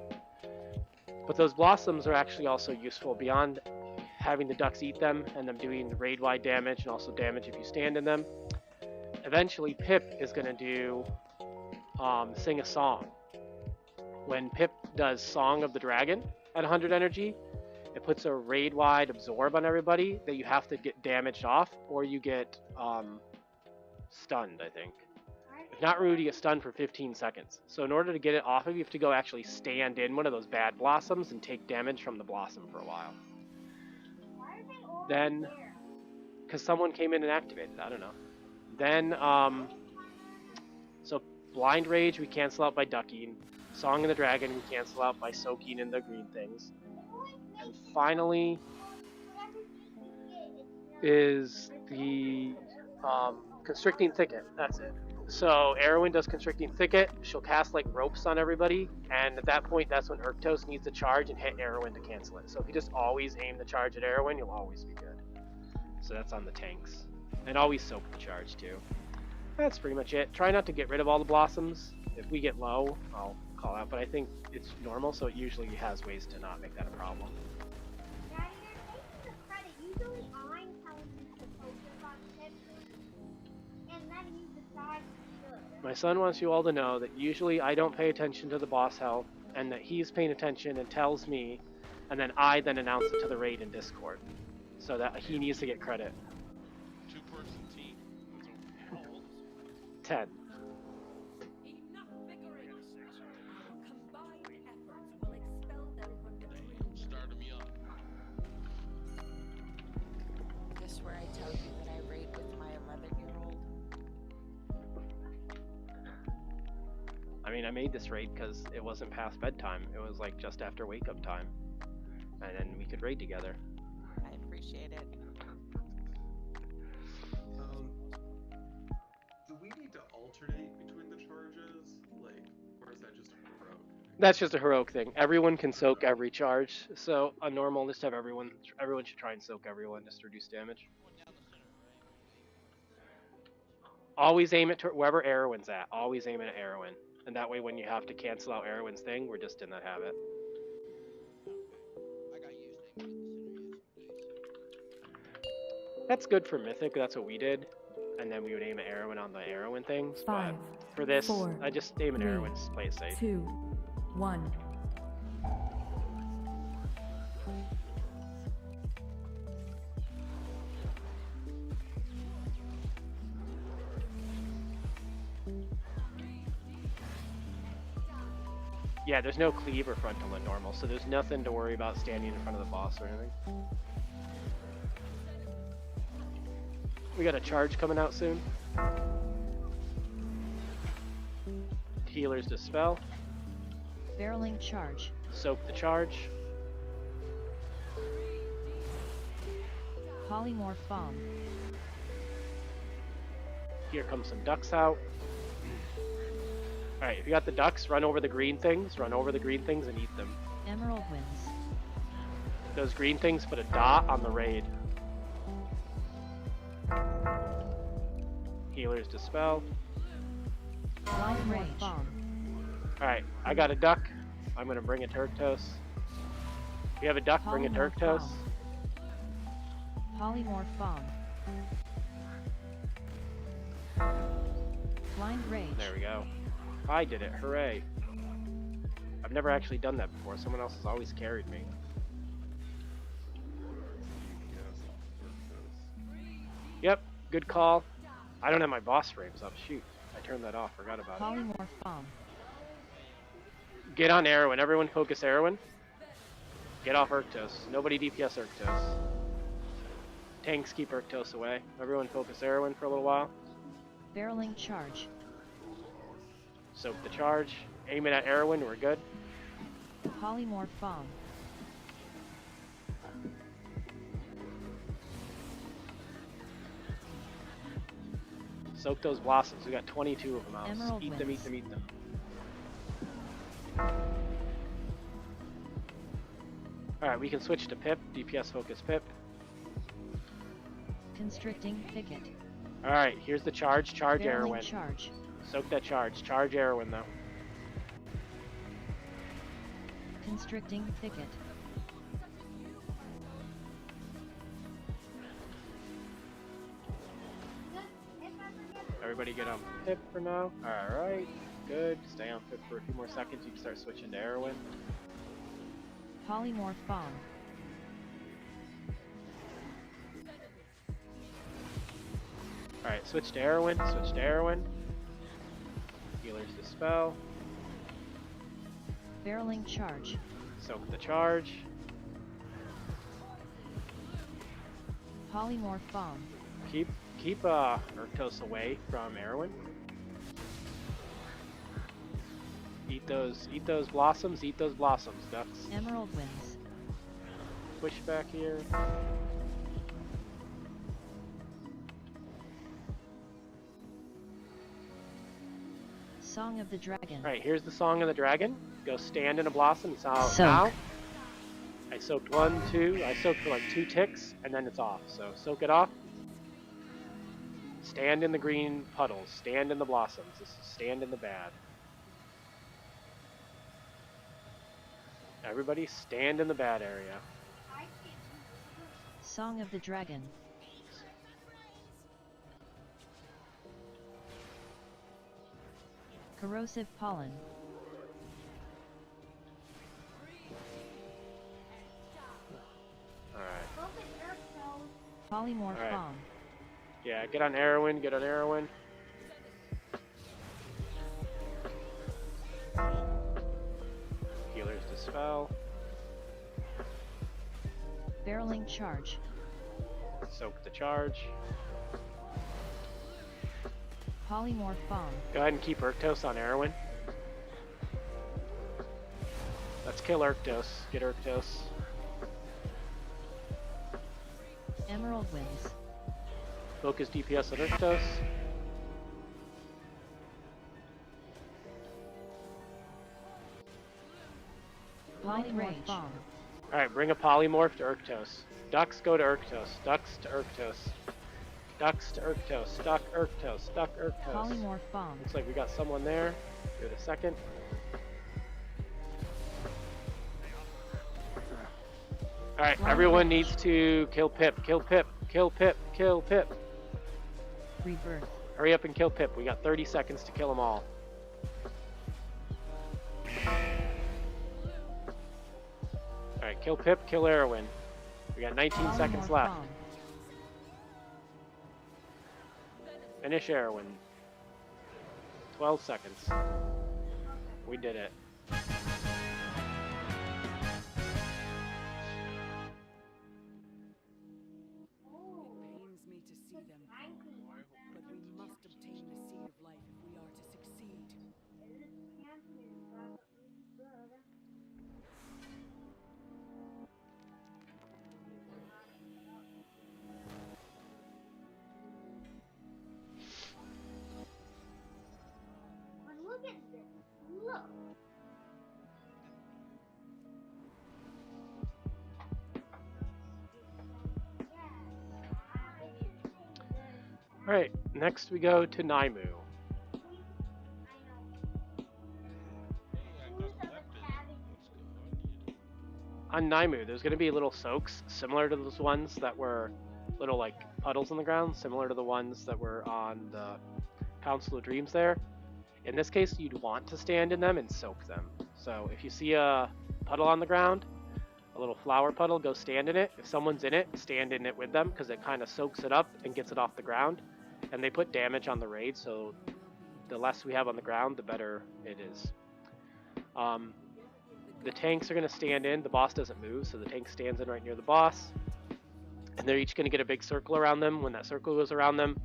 But those blossoms are actually also useful beyond having the ducks eat them and them doing raid-wide damage and also damage if you stand in them. Eventually, Pip is going to do Sing a Song. When Pip does Song of the Dragon at 100 energy, it puts a raid-wide absorb on everybody that you have to get damaged off, or you get stunned, I think. If not rude, you get stunned for 15 seconds. So in order to get it off of you, you have to go actually stand in one of those bad blossoms and take damage from the blossom for a while. Then, because someone came in and activated, I don't know. Then, so Blind Rage we cancel out by ducking. Song of the Dragon we cancel out by soaking in the green things. And finally is the Constricting Thicket. That's it. So Erwin does Constricting Thicket. She'll cast like ropes on everybody, and at that point, that's when Urktos needs to charge and hit Erwin to cancel it. So if you just always aim the charge at Erwin, you'll always be good. So that's on the tanks, and always soak the charge too. That's pretty much it. Try not to get rid of all the blossoms. If we get low, I'll call out, but I think it's normal, so it usually has ways to not make that a problem. Daddy, you're taking the credit. Usually I'm telling you to focus on tips, and then you decide to do it. My son wants you all to know that usually I don't pay attention to the boss health, and that he's paying attention and tells me, and then I then announce it to the raid in Discord, so that he needs to get credit. 2-person team. That's a 10. Enough bickering. Combined efforts will expel them from the dream. started me up. This where I tell you that I raid with my 11-year-old. I mean, mean, I made this raid because it wasn't past bedtime. It was like just after wake up time. And then we could raid together. I appreciate it. Do we need to alternate between the charges? Like, or is that just a heroic? That's just a heroic thing. Everyone can soak every charge. So a normal, just have everyone should try and soak everyone just to reduce damage. Always aim at wherever Erwin's at. Always aim at Erwin. And that way when you have to cancel out Erwin's thing, we're just in that habit. I got used to aiming at the center yesterday. That's good for Mythic, that's what we did. And then we would aim at Erwin on the Erwin things. 5, But for this, 4, I just aim at 3, Erwin, just play it safe. 2, 1. Yeah, there's no cleave or frontal in normal, so there's nothing to worry about standing in front of the boss or anything. We got a charge coming out soon. Healer's Dispel. Barreling charge. Soak the charge. Polymorph bomb. Here comes some ducks out. Alright, if you got the ducks, run over the green things and eat them. Emerald wins. Those green things put a dot on the raid. Healer's Dispel. Blind rage. Bomb. Alright, I got a duck. I'm gonna bring a Turktos. If you have a duck, bring a Polymorph Turktos. Polymorph bomb. Blind rage. There we go. I did it, hooray. I've never actually done that before. Someone else has always carried me. Yep, good call. I don't have my boss frames up. Shoot, I turned that off. Forgot about it. Polymorph bomb. Get on Erwin. Everyone focus Erwin. Get off Urktos. Nobody DPS Urktos. Tanks keep Urktos away. Everyone focus Erwin for a little while. Barreling charge. Soak the charge. Aim it at Erwin. We're good. Polymorph bomb. Soak those blossoms. We got 22 of them out. Emerald Eat them, eat wins. them, eat them. Alright, we can switch to Pip. DPS focus Pip. Constricting thicket. Alright, here's the charge. Charge Barreling Erwin. charge. Soak that charge. Charge Erwin though. Constricting thicket. Everybody get on Pip for now. Alright, good. Stay on Pip for a few more seconds. You can start switching to Erwin. Polymorph bomb. Alright, switch to Erwin. Switch to Erwin. Healer's Dispel. Barreling charge. Soak the charge. Polymorph bomb. Keep Urktos away from Erwin. Eat those blossoms, ducks. Emerald wins. Push back here. Song of the Dragon. Alright, here's the Song of the Dragon. Go stand in a blossom, it's out Soak. now. I soaked 1, 2, I soaked for like 2 ticks, and then it's off. So soak it off. Stand in the green puddles, stand in the blossoms, just stand in the bad. Everybody stand in the bad area. Song of the Dragon. Corrosive pollen. Alright. Polymorph Alright. bomb. Yeah, get on Erwin, get on Erwin. Healer's Dispel. Barreling charge. Soak the charge. Polymorph bomb. Go ahead and keep Urktos on Erwin. Let's kill Urktos. Get Urktos. Emerald wins. Focus DPS on Urktos. Polymorph bomb. Alright, bring a polymorph to Urktos. Ducks go to Urktos. Ducks to Urktos. Ducks to Urktos. Duck Urktos. Duck Urktos. Polymorph bomb. Looks like we got someone there. Give it a second. Alright, everyone needs to kill Pip. Kill Pip. Kill Pip. Kill Pip. Rebirth. Hurry up and kill Pip. We got 30 seconds to kill them all. Alright, kill Pip, kill Erwin. We got 19 seconds Polymorph left. bomb. Finish Erwin. 12 seconds. We did it. Pains me to see them fall, but we must obtain the seed of life if we are to succeed. Look at this. Look. Alright, next we go to Naimu. Hey, I got weapons. What's good? On Naimu, there's going to be little soaks similar to those ones that were little like puddles on the ground, similar to the ones that were on the Council of Dreams there. In this case, you'd want to stand in them and soak them. So if you see a puddle on the ground, a little flower puddle, go stand in it. If someone's in it, stand in it with them because it kind of soaks it up and gets it off the ground. And they put damage on the raid, so the less we have on the ground, the better it is. The tanks are going to stand in. The boss doesn't move, so the tank stands in right near the boss. And they're each going to get a big circle around them. When that circle goes around them,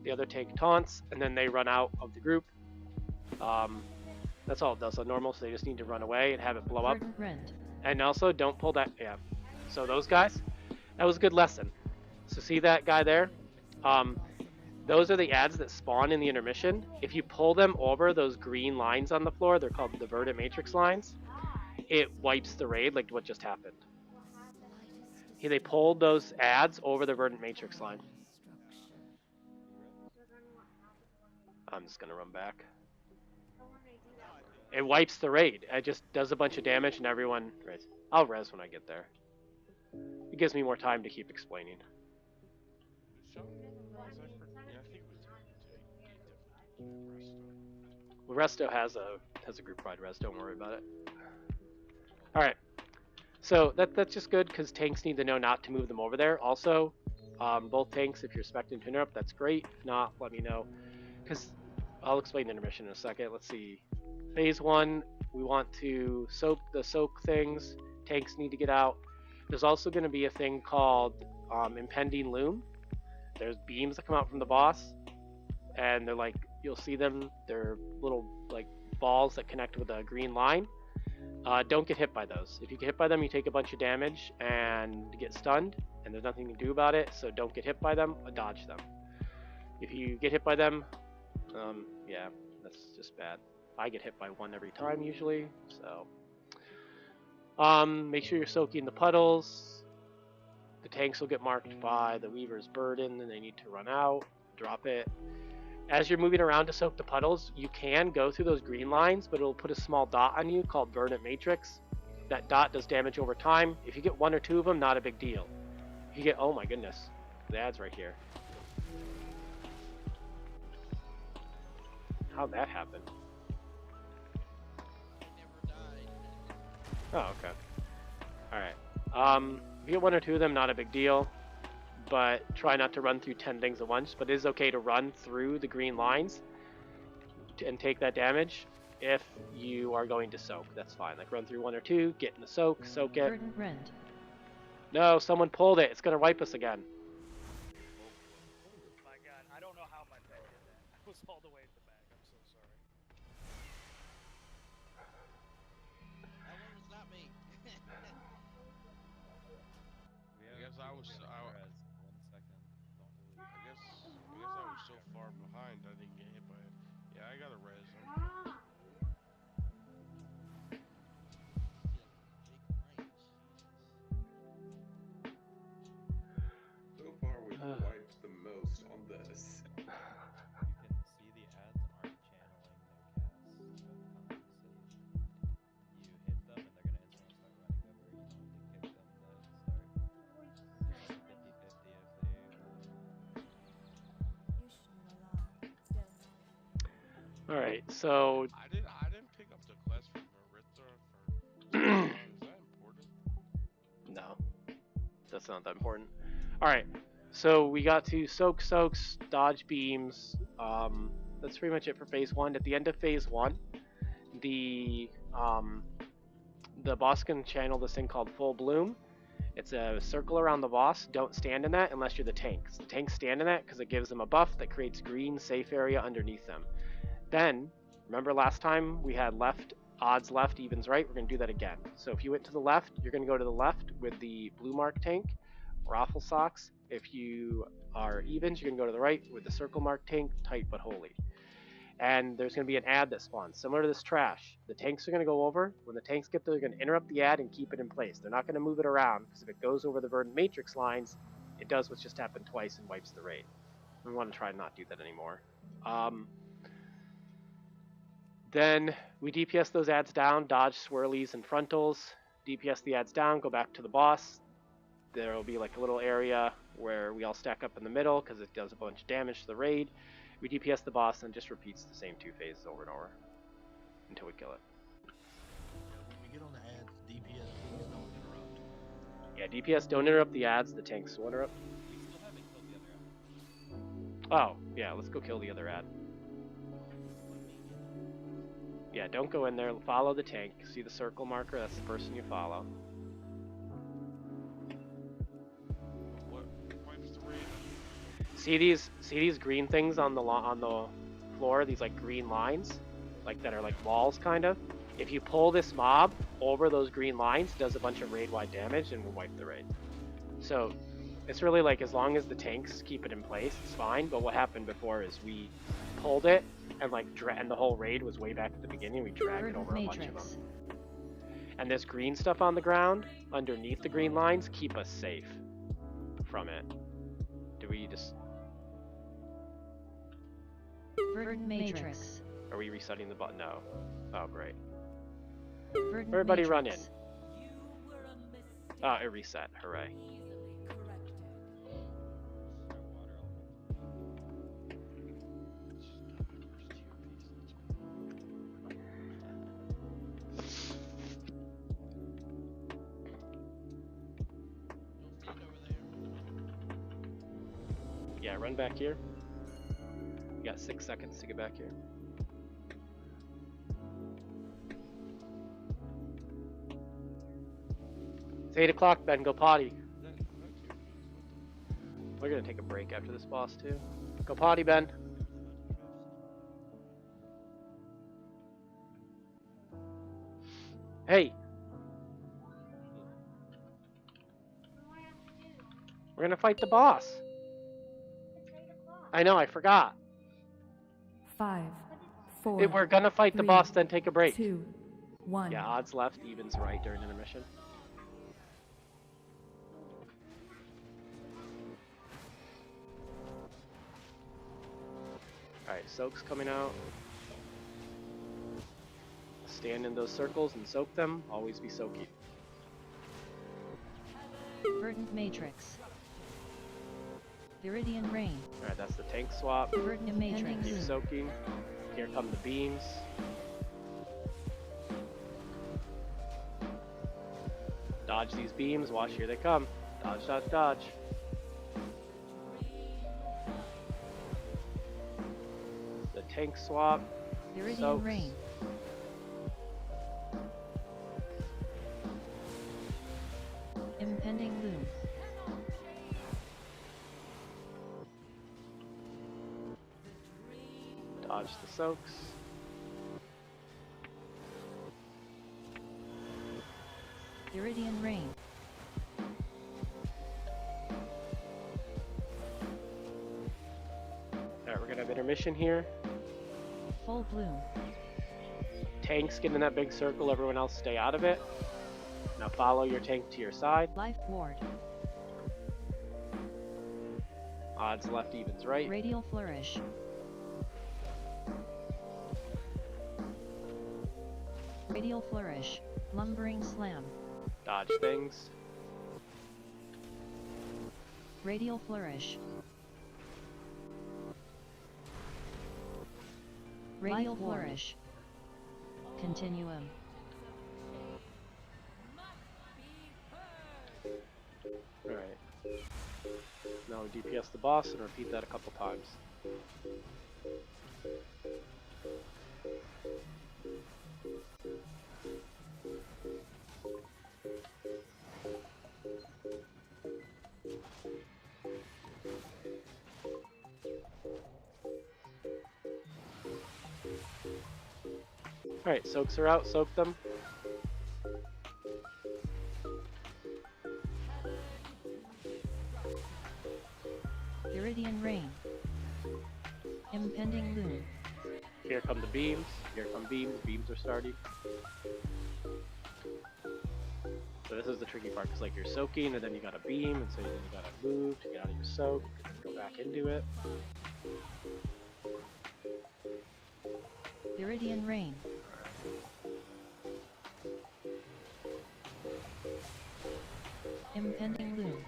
the other tank taunts, and then they run out of the group. That's all it does on normal, so they just need to run away and have it blow up. Rend. And also, don't pull that, yeah. So those guys, that was a good lesson. So see that guy there? Those are the ads that spawn in the intermission. If you pull them over those green lines on the floor, they're called the verdant matrix lines, it wipes the raid like what just happened. They pulled those ads over the verdant matrix line. I'm just gonna run back. It wipes the raid. It just does a bunch of damage and everyone res. I'll res when I get there. It gives me more time to keep explaining. Yeah, I think it was Well, Resto has a group wide res. Don't worry about it. All right. So that's just good because tanks need to know not to move them over there. Also, both tanks, if you're expecting to interrupt, that's great. If not, let me know. Because I'll explain intermission in a second. Let's see. Phase 1, we want to soak the soak things. Tanks need to get out. There's also going to be a thing called impending loom. There's beams that come out from the boss, and they're like, you'll see them. They're little like balls that connect with a green line. Don't get hit by those. If you get hit by them, you take a bunch of damage and get stunned, and there's nothing to do about it. So don't get hit by them. Dodge them. If you get hit by them, yeah, that's just bad. I get hit by one every time usually, so make sure you're soaking the puddles. The tanks will get marked by the Weaver's Burden, and they need to run out, drop it. As you're moving around to soak the puddles, you can go through those green lines, but it'll put a small dot on you called Verdant Matrix. That dot does damage over time. If you get 1 or 2 of them, not a big deal. If you get, oh my goodness, the ad's right here. How'd that happen? Oh, okay. Alright. If you get 1 or 2 of them, not a big deal. But try not to run through 10 things at once. But it is okay to run through the green lines and take that damage if you are going to soak. That's fine. Like run through 1 or 2, get in the soak it. Rend. No, someone pulled it. It's going to wipe us again. My god, I don't know how my pet did that. I was all the way at the back. I'm so sorry. That one was not Because I was, Res, 1 second. Don't leave. I guess I was so far behind I didn't get hit by it. Yeah, I gotta res him. So far, we've wiped the most on this. You can see the ads aren't channeling their cast both times, so you hit them and they're gonna instantly start running over. You don't have to kick them to start. It's like a 50-50 if they Alright, so I didn't pick up the quest from Marissa for Is that important? no, that's not that important. Alright, so we got to soaks, dodge beams. That's pretty much it for phase 1. At the end of phase 1, the boss can channel this thing called Full Bloom. It's a circle around the boss. Don't stand in that unless you're the tanks. The tanks stand in that because it gives them a buff that creates green safe area underneath them. Then, remember last time we had odds left, evens right? We're going to do that again. So if you went to the left, you're going to go to the left with the blue mark tank, Raffle Socks. If you are evens, you're going to go to the right with the circle mark tank, Tight But Holy. And there's going to be an ad that spawns, similar to this trash. The tanks are going to go over. When the tanks get there, they're going to interrupt the ad and keep it in place. They're not going to move it around, because if it goes over the verdant matrix lines, it does what's just happened twice and wipes the raid. We want to try and not do that anymore. Then we DPS those ads down, dodge swirlies and frontals, DPS the ads down, go back to the boss. There will be like a little area where we all stack up in the middle because it does a bunch of damage to the raid. We DPS the boss and it just repeats the same 2 phases over and over until we kill it. When we get on the ads, DPS, please don't interrupt. Yeah, DPS don't interrupt the ads, the tanks will interrupt. We still haven't killed the other ad. Oh, yeah, let's go kill the other ad. Yeah, don't go in there, follow the tank. See the circle marker? That's the person you follow. What wipes the raid? See these green things on the floor, these like green lines, like that are like walls kind of. If you pull this mob over those green lines, it does a bunch of raid-wide damage and will wipe the raid. So it's really like as long as the tanks keep it in place, it's fine. But what happened before is we pulled it and like and the whole raid was way back at the beginning. We dragged it over a bunch of them. And this green stuff on the ground underneath the green lines keep us safe from it. Do we just? Verdant Matrix. Are we resetting the button? No. Oh, great. Verdant Everybody Matrix. run in. Oh, it reset. Hooray. Yeah, run back here. You got 6 seconds to get back here. It's 8 o'clock, Ben. Go potty. We're gonna take a break after this boss too. Go potty, Ben. Hey. We're gonna fight the boss. I know, I forgot. 5, 4. We're gonna fight the 3, boss, then take a break. 2, 1. Yeah, odds left, evens right during intermission. Alright, soak's coming out. Stand in those circles and soak them. Always be soaky. Verdant Matrix. Viridian Rain. Alright, that's the tank swap. Verdant Matrix. Keep soaking. Here come the beams. Dodge these beams. Watch, here they come. Dodge, dodge, dodge. The tank swap. Viridian Soaks. Rain. Impending Loom. Dodge the soaks. Viridian Rain. Might have intermission here. Full bloom. Tanks get in that big circle, everyone else stay out of it. Now follow your tank to your side. Life ward. Odds left, evens right. Radial flourish. Radial flourish. Lumbering slam. Dodge things. Radial flourish. Radial flourish. Continuum. Alright. Now we DPS the boss and repeat that a couple times. Alright, soaks are out, soak them. Iridian rain. Impending loom. Here come the beams, here come beams, beams are starting. So this is the tricky part, because like you're soaking and then you got a beam, and so then you gotta move to get out of your soak, and then go back into it. Iridian rain. Impending loom.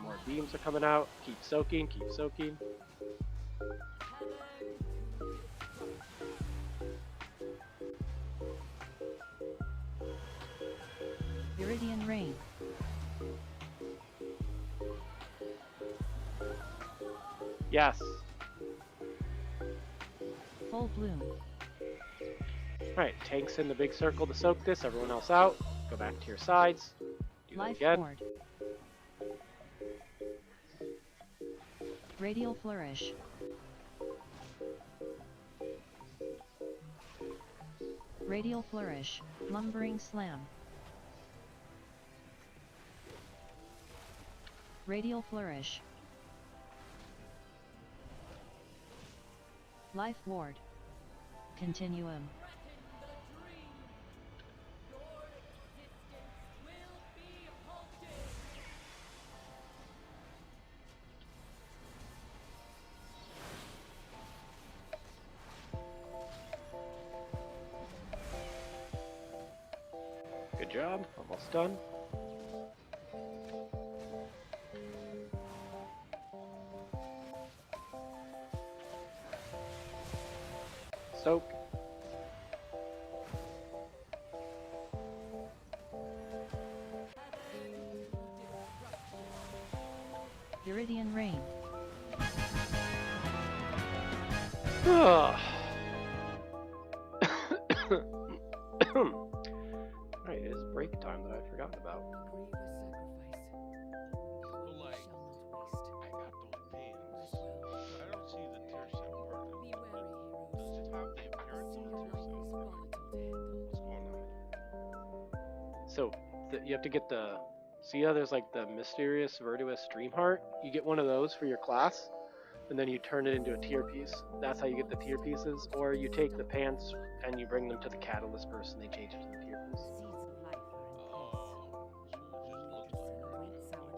More beams are coming out, keep soaking, keep soaking. Iridian rain. Yes. Full bloom. Alright, tanks in the big circle to soak this, everyone else out. Go back to your sides. Do that Life again. ward. Radial flourish. Radial flourish. Lumbering slam. Radial flourish. Life ward. Continuum. Good job, almost done. Soak. Iridian rain. Alright, it is break time that I'd forgotten about. But like, I got those pins. I don't see the tier 7 part of it. Does it have the appearance of a tier 7? What's going on? So, you have to get the... See how there's like the mysterious Virtuous Stream Heart? You get one of those for your class, and then you turn it into a tier piece. That's how you get the tier pieces. Or you take the pants and you bring them to the Catalyst person, they change it to the tier piece. Oh, so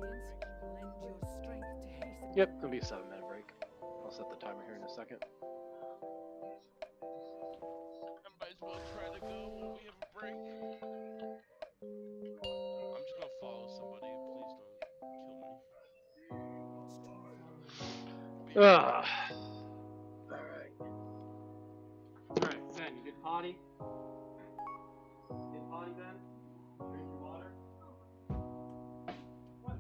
it just looks like Yep, gonna be a 7-minute break. I'll set the timer here in a second. I might as well try to go when we have a break. I'm just gonna follow somebody. Please don't kill me. Alright. Alright, Ben, you good potty? Good potty, Ben? Drink your water? What?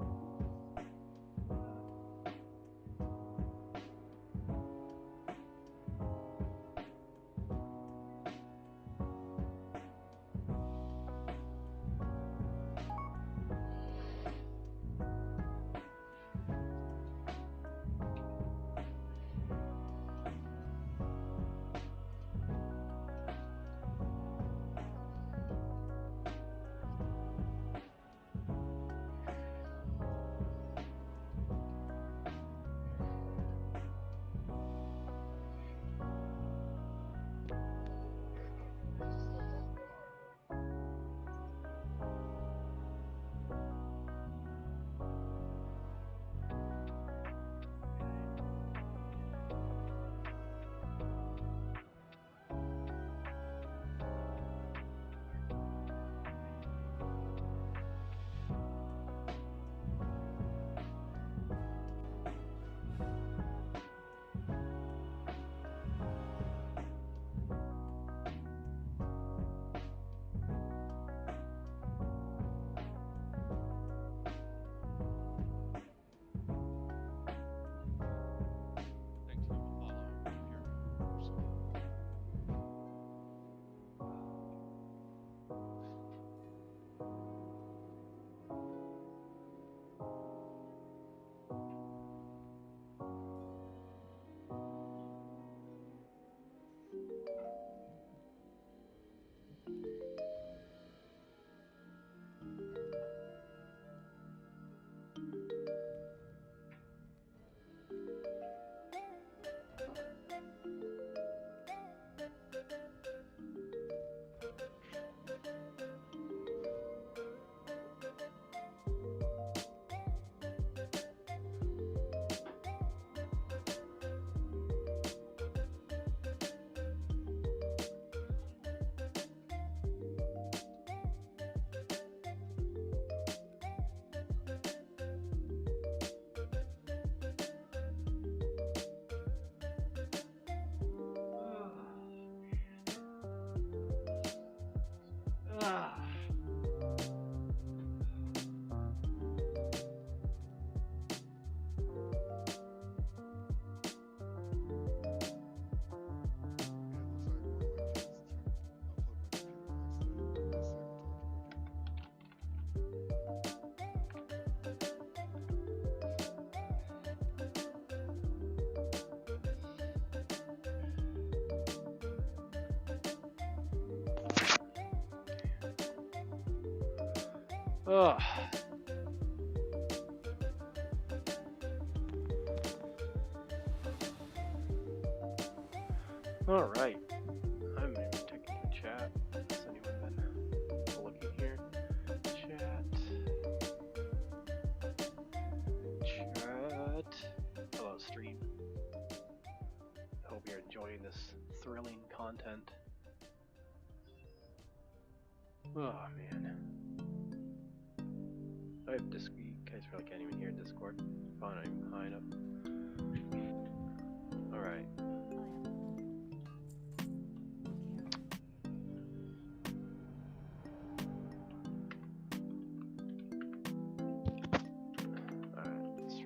Ugh. All right. I'm maybe checking the chat. Has anyone been looking here? Chat. Hello, stream. Hope you're enjoying this thrilling content. Oh man. I have Discord. You guys probably can't even hear Discord. Fine, I'm even high enough. Alright.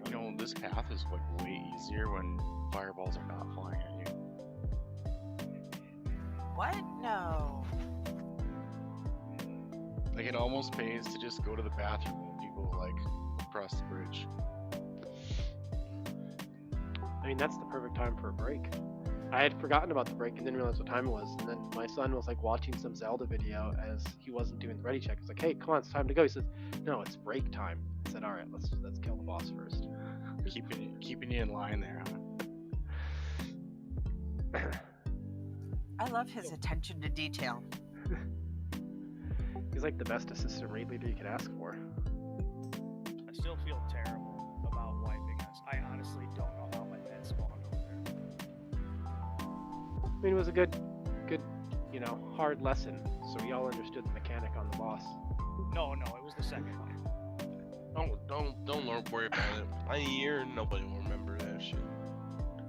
You know, this path is like way easier when fireballs are not flying at you. What? No. Like, it almost pays to just go to the bathroom when people like across the bridge. I mean, that's the perfect time for a break. I had forgotten about the break and didn't realize what time it was, and then my son was like watching some Zelda video as he wasn't doing the ready check. I was like, hey, come on, it's time to go. He says, no, it's break time. I said, alright, let's kill the boss first. Keeping you in line there, huh? I love his attention to detail. He's like the best assistant raid leader you could ask for. I still feel terrible about wiping us. I honestly don't know how my pet spawned over there. I mean, it was a good, you know, hard lesson, so we all understood the mechanic on the boss. No, it was the second one. Don't worry about it. My year, nobody will remember that shit.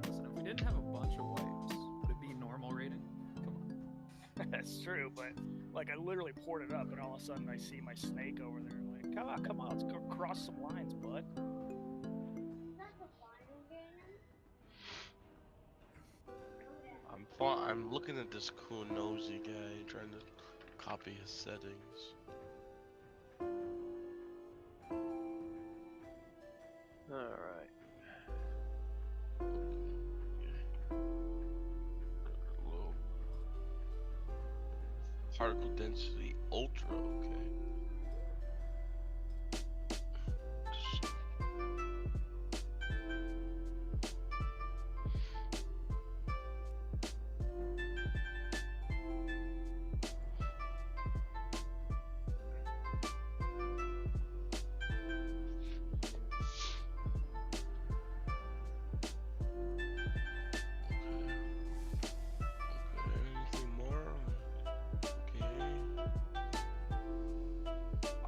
Listen, if we didn't have a bunch of wipes, would it be normal rating? Come on. That's true, but like I literally poured it up, and all of a sudden I see my snake over there. Like, come on, let's go cross some lines, bud. I'm looking at this cool nosy guy trying to copy his settings. Alright. Low. Particle density ultra, okay.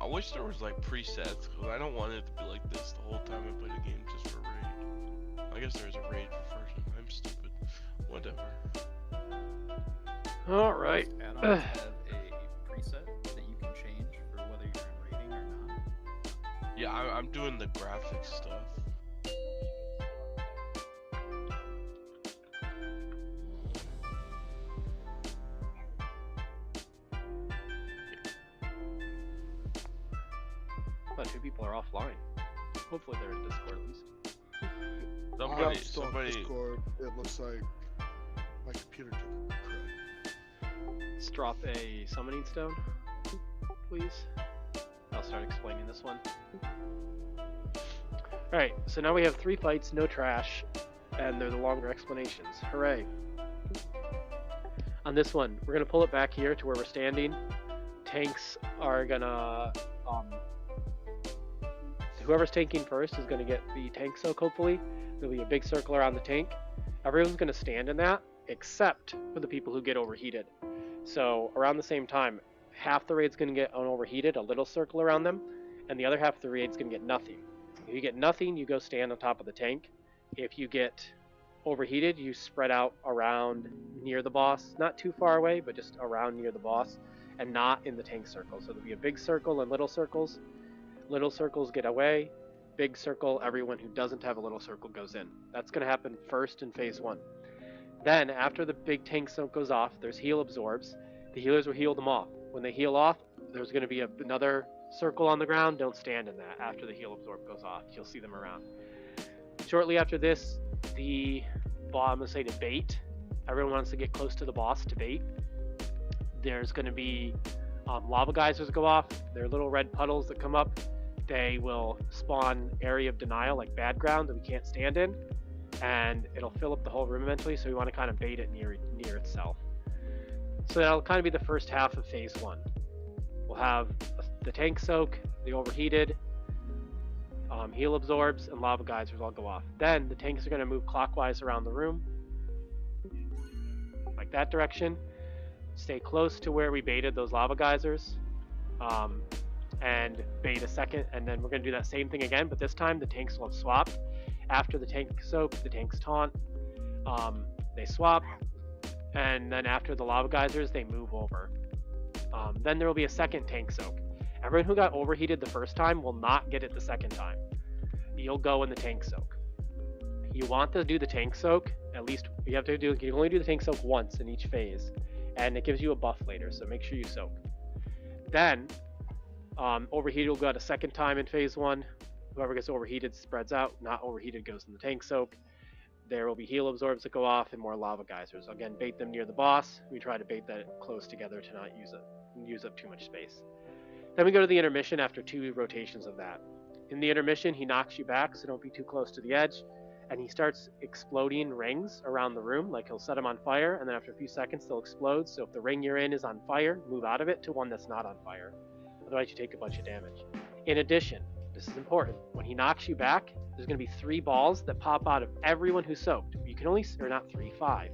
I wish there was like presets, because I don't want it to be like this the whole time I play the game just for raid. I guess there's a raid for first. I'm stupid. Whatever. Alright. Add-ons have a preset that you can change for whether you're in rating or not. Yeah, I'm doing the graphics stuff. Two people are offline. Hopefully they're in Discord at least. Somebody. Discord. It looks like my computer took a crud. Let's drop a summoning stone, please. I'll start explaining this one. Alright, so now we have 3 fights, no trash, and they're the longer explanations. Hooray. On this one, we're going to pull it back here to where we're standing. Tanks are going to... whoever's tanking first is going to get the tank soak, hopefully. There'll be a big circle around the tank. Everyone's going to stand in that, except for the people who get overheated. So, around the same time, half the raid's going to get overheated, a little circle around them, and the other half of the raid's going to get nothing. If you get nothing, you go stand on top of the tank. If you get overheated, you spread out around near the boss. Not too far away, but just around near the boss, and not in the tank circle. So there'll be a big circle and little circles. Little circles get away, big circle, everyone who doesn't have a little circle goes in. That's going to happen first in phase 1. Then, after the big tank soak goes off, there's heal absorbs. The healers will heal them off. When they heal off, there's going to be another circle on the ground. Don't stand in that after the heal absorb goes off. You'll see them around. Shortly after this, I'm going to say to bait. Everyone wants to get close to the boss to bait. There's going to be Lava geysers go off. They're little red puddles that come up. They will spawn area of denial, like bad ground that we can't stand in, and it'll fill up the whole room eventually. So we want to kind of bait it near itself. So that'll kind of be the first half of phase 1. We'll have the tank soak, the overheated, heal absorbs, and lava geysers all go off. Then the tanks are going to move clockwise around the room, like that direction. Stay close to where we baited those lava geysers, and bait a second, and then we're going to do that same thing again, but this time the tanks will have swapped. After the tank soak, the tanks taunt, they swap, and then after the lava geysers, they move over. Then there will be a second tank soak. Everyone who got overheated the first time will not get it the second time. You'll go in the tank soak. You want to do the tank soak, at least you can only do the tank soak once in each phase, and it gives you a buff later, so make sure you soak. Then, overheated will go out a second time in phase 1. Whoever gets overheated spreads out, not overheated goes in the tank soak. There will be heal absorbs that go off and more lava geysers. Again, bait them near the boss. We try to bait that close together to not use up too much space. Then we go to the intermission after 2 rotations of that. In the intermission, he knocks you back, so don't be too close to the edge, and he starts exploding rings around the room, like he'll set them on fire, and then after a few seconds they'll explode. So if the ring you're in is on fire, move out of it to one that's not on fire. Otherwise you take a bunch of damage. In addition, this is important, when he knocks you back, there's going to be 3 balls that pop out of everyone who's soaked. You can only, or not 3, 5.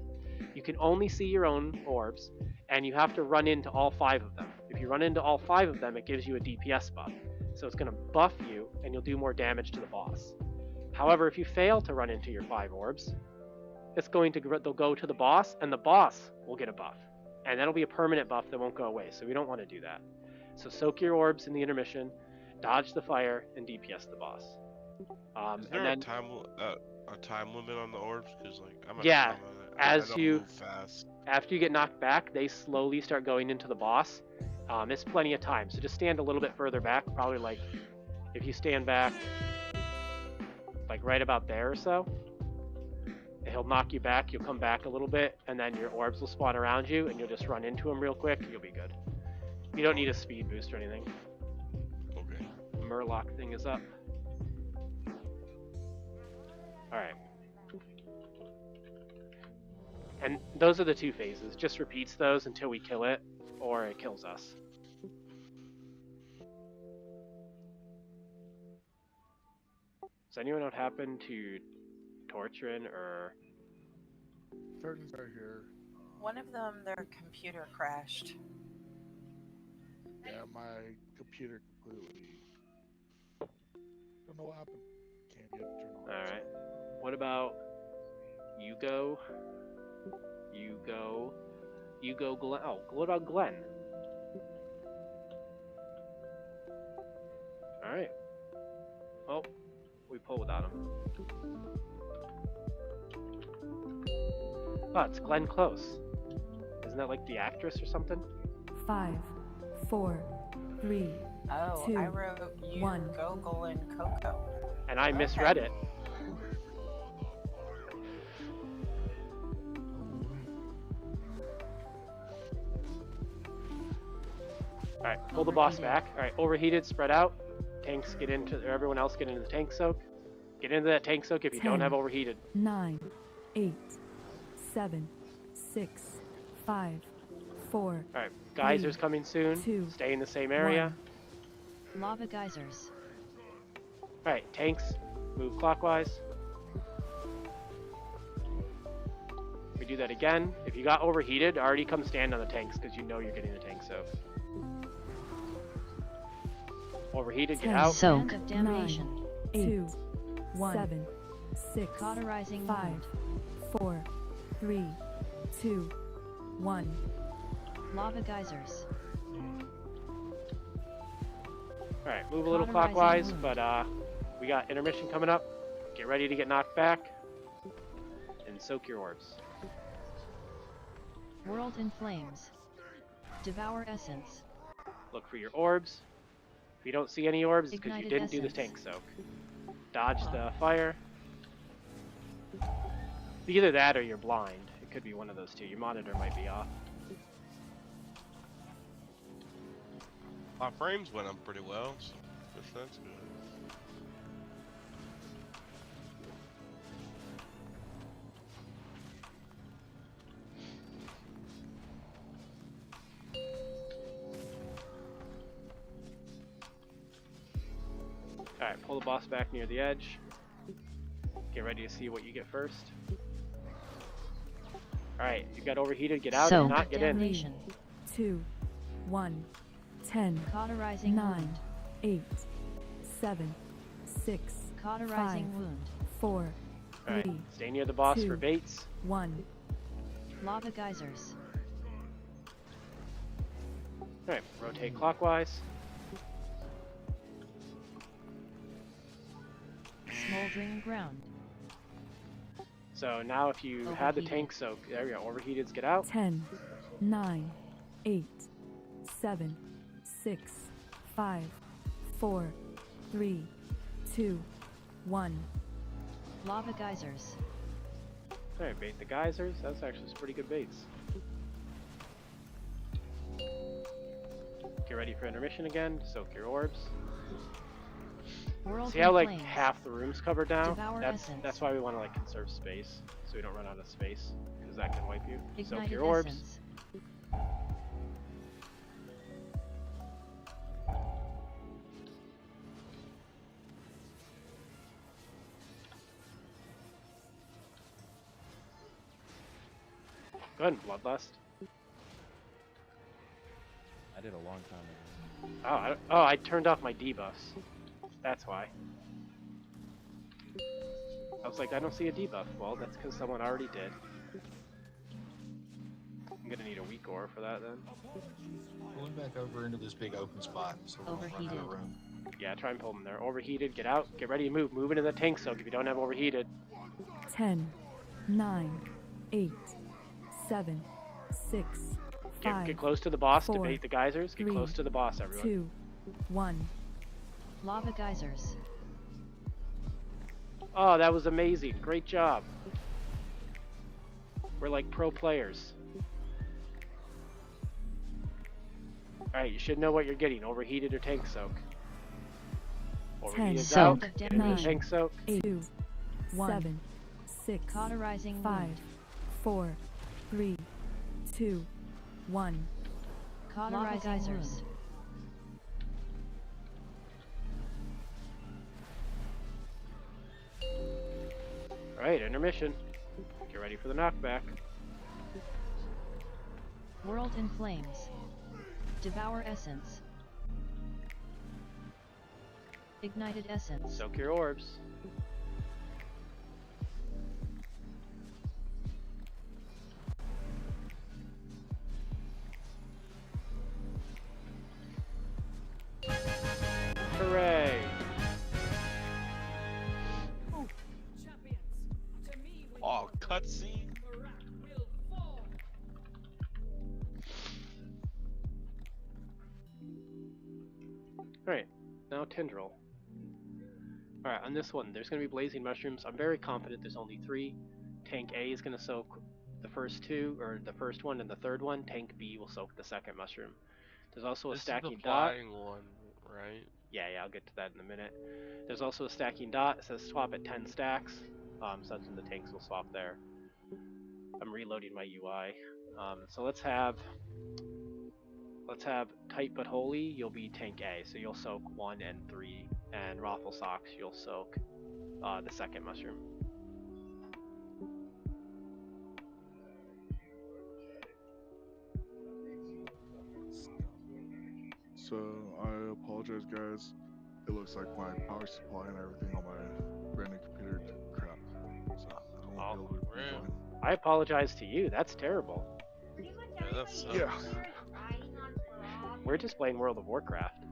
You can only see your own orbs, and you have to run into all 5 of them. If you run into all 5 of them, it gives you a DPS buff. So it's going to buff you, and you'll do more damage to the boss. However, if you fail to run into your 5 orbs, they'll go to the boss, and the boss will get a buff. And that'll be a permanent buff that won't go away, so we don't want to do that. So soak your orbs in the intermission, dodge the fire, and DPS the boss. Is there a time limit on the orbs? Because I'm after you get knocked back, they slowly start going into the boss. It's plenty of time, so just stand a little bit further back. Probably if you stand back, right about there or so, he'll knock you back. You'll come back a little bit, and then your orbs will spawn around you, and you'll just run into him real quick. You'll be good. You don't need a speed boost or anything. Okay. The Murloc thing is up. Alright. And those are the 2 phases. Just repeats those until we kill it, or it kills us. Does anyone know what happened to Torturin or... Certain right here. One of them, their computer crashed. Yeah, my computer completely... Don't know what happened. Can't get it turned on. Alright. What about Hugo, Glenn? Oh, what about Glenn? Alright. Oh, we pull without him. Oh, it's Glenn Close. Isn't that like the actress or something? 5, 4, 3, Oh, 2, I wrote you, 1. Gogol, and Coco. And I misread it. Alright, pull the boss back. Alright, overheated, spread out. Tanks get into, or everyone else get into the tank soak. Get into that tank soak if you don't have overheated. 9, 8, 7, 6, 5, 4. Alright, geysers coming soon. 2, stay in the same area. 1. Lava geysers. Alright, tanks, move clockwise. We do that again. If you got overheated, already come stand on the tanks because you know you're getting the tank soak. Overheated, get out. Soak. Of damnation. 9, 2, 1, 7, 6, Cauterizing 5, wound. 4, 3, 2, 1. Lava geysers. Alright, move a little clockwise, but we got intermission coming up. Get ready to get knocked back. And soak your orbs. World in flames. Devour essence. Look for your orbs. If you don't see any orbs, it's because you Ignited didn't do the essence. tank soak. Dodge the fire. Either that or you're blind. It could be one of those two. Your monitor might be off. My frames went up pretty well, so guess that's good. Alright, pull the boss back near the edge. Get ready to see what you get first. Alright, you got overheated, get out and not get in. 3, 2, 1, 10, Cauterizing 9, wound. 8, 7, 6, Cauterizing 5, wound. 4, 3, Alright, stay near the boss 2, for baits. 1. Lava geysers. Alright, rotate clockwise. Smoldering ground. So now if you had the tank soak, there we go, overheateds, get out. 10, 9, 8, 7, 6, 5, 4, 3, 2, 1. Lava geysers. Alright, bait the geysers. That's actually some pretty good baits. Get ready for intermission again. Soak your orbs. World See how like flames. half the room's covered now? Devour essence. That's why we want to like conserve space, so we don't run out of space, because that can wipe you. Soak Ignited your orbs. essence. Go ahead and bloodlust. I did a long time ago. Oh, I turned off my debuffs. That's why. I was like, I don't see a debuff. Well, that's because someone already did. I'm gonna need a weak ore for that then. Going back over into this big open spot, so we don't run out of room. Yeah, try and pull them there. Overheated, get out. Get ready to move. Move into the tank soak if you don't have overheated. 10, 9, 8, 7, 6, 5. Get close to the boss 4, to bait the geysers. Get 3, close to the boss, everyone. 2, 1. Lava geysers. Oh, that was amazing. Great job. We're like pro players. Alright, you should know what you're getting. Overheated or tank soak. 10, Overheated Soak. out. Get 9, into tank soak. 2, 7, 6, Cauterizing 5, wound. 4, 3, 2, 1. Lava geysers. Alright, intermission. Get ready for the knockback. World in flames. Devour essence. Ignited essence. Soak your orbs. Hooray! Oh, cutscene. Alright, now Tendril. Alright, on this one, there's going to be blazing mushrooms. I'm very confident there's only 3. Tank A is going to soak the first 2, or the first one and the third one. Tank B will soak the second mushroom. There's also a This stacking is the dot. flying one, right? Yeah, I'll get to that in a minute. There's also a stacking dot. It says swap at 10 stacks. So that's when the tanks will swap there. I'm reloading my UI. So let's have tight but holy. You'll be tank A, so you'll soak 1 and 3, and Raffle Socks you'll soak the second mushroom. So I apologize, guys. It looks like my power supply and everything on my brand new computer crap. So I won't be able to rejoin. I apologize to you. That's terrible. Yeah, that sucks. Yeah. We're just playing World of Warcraft.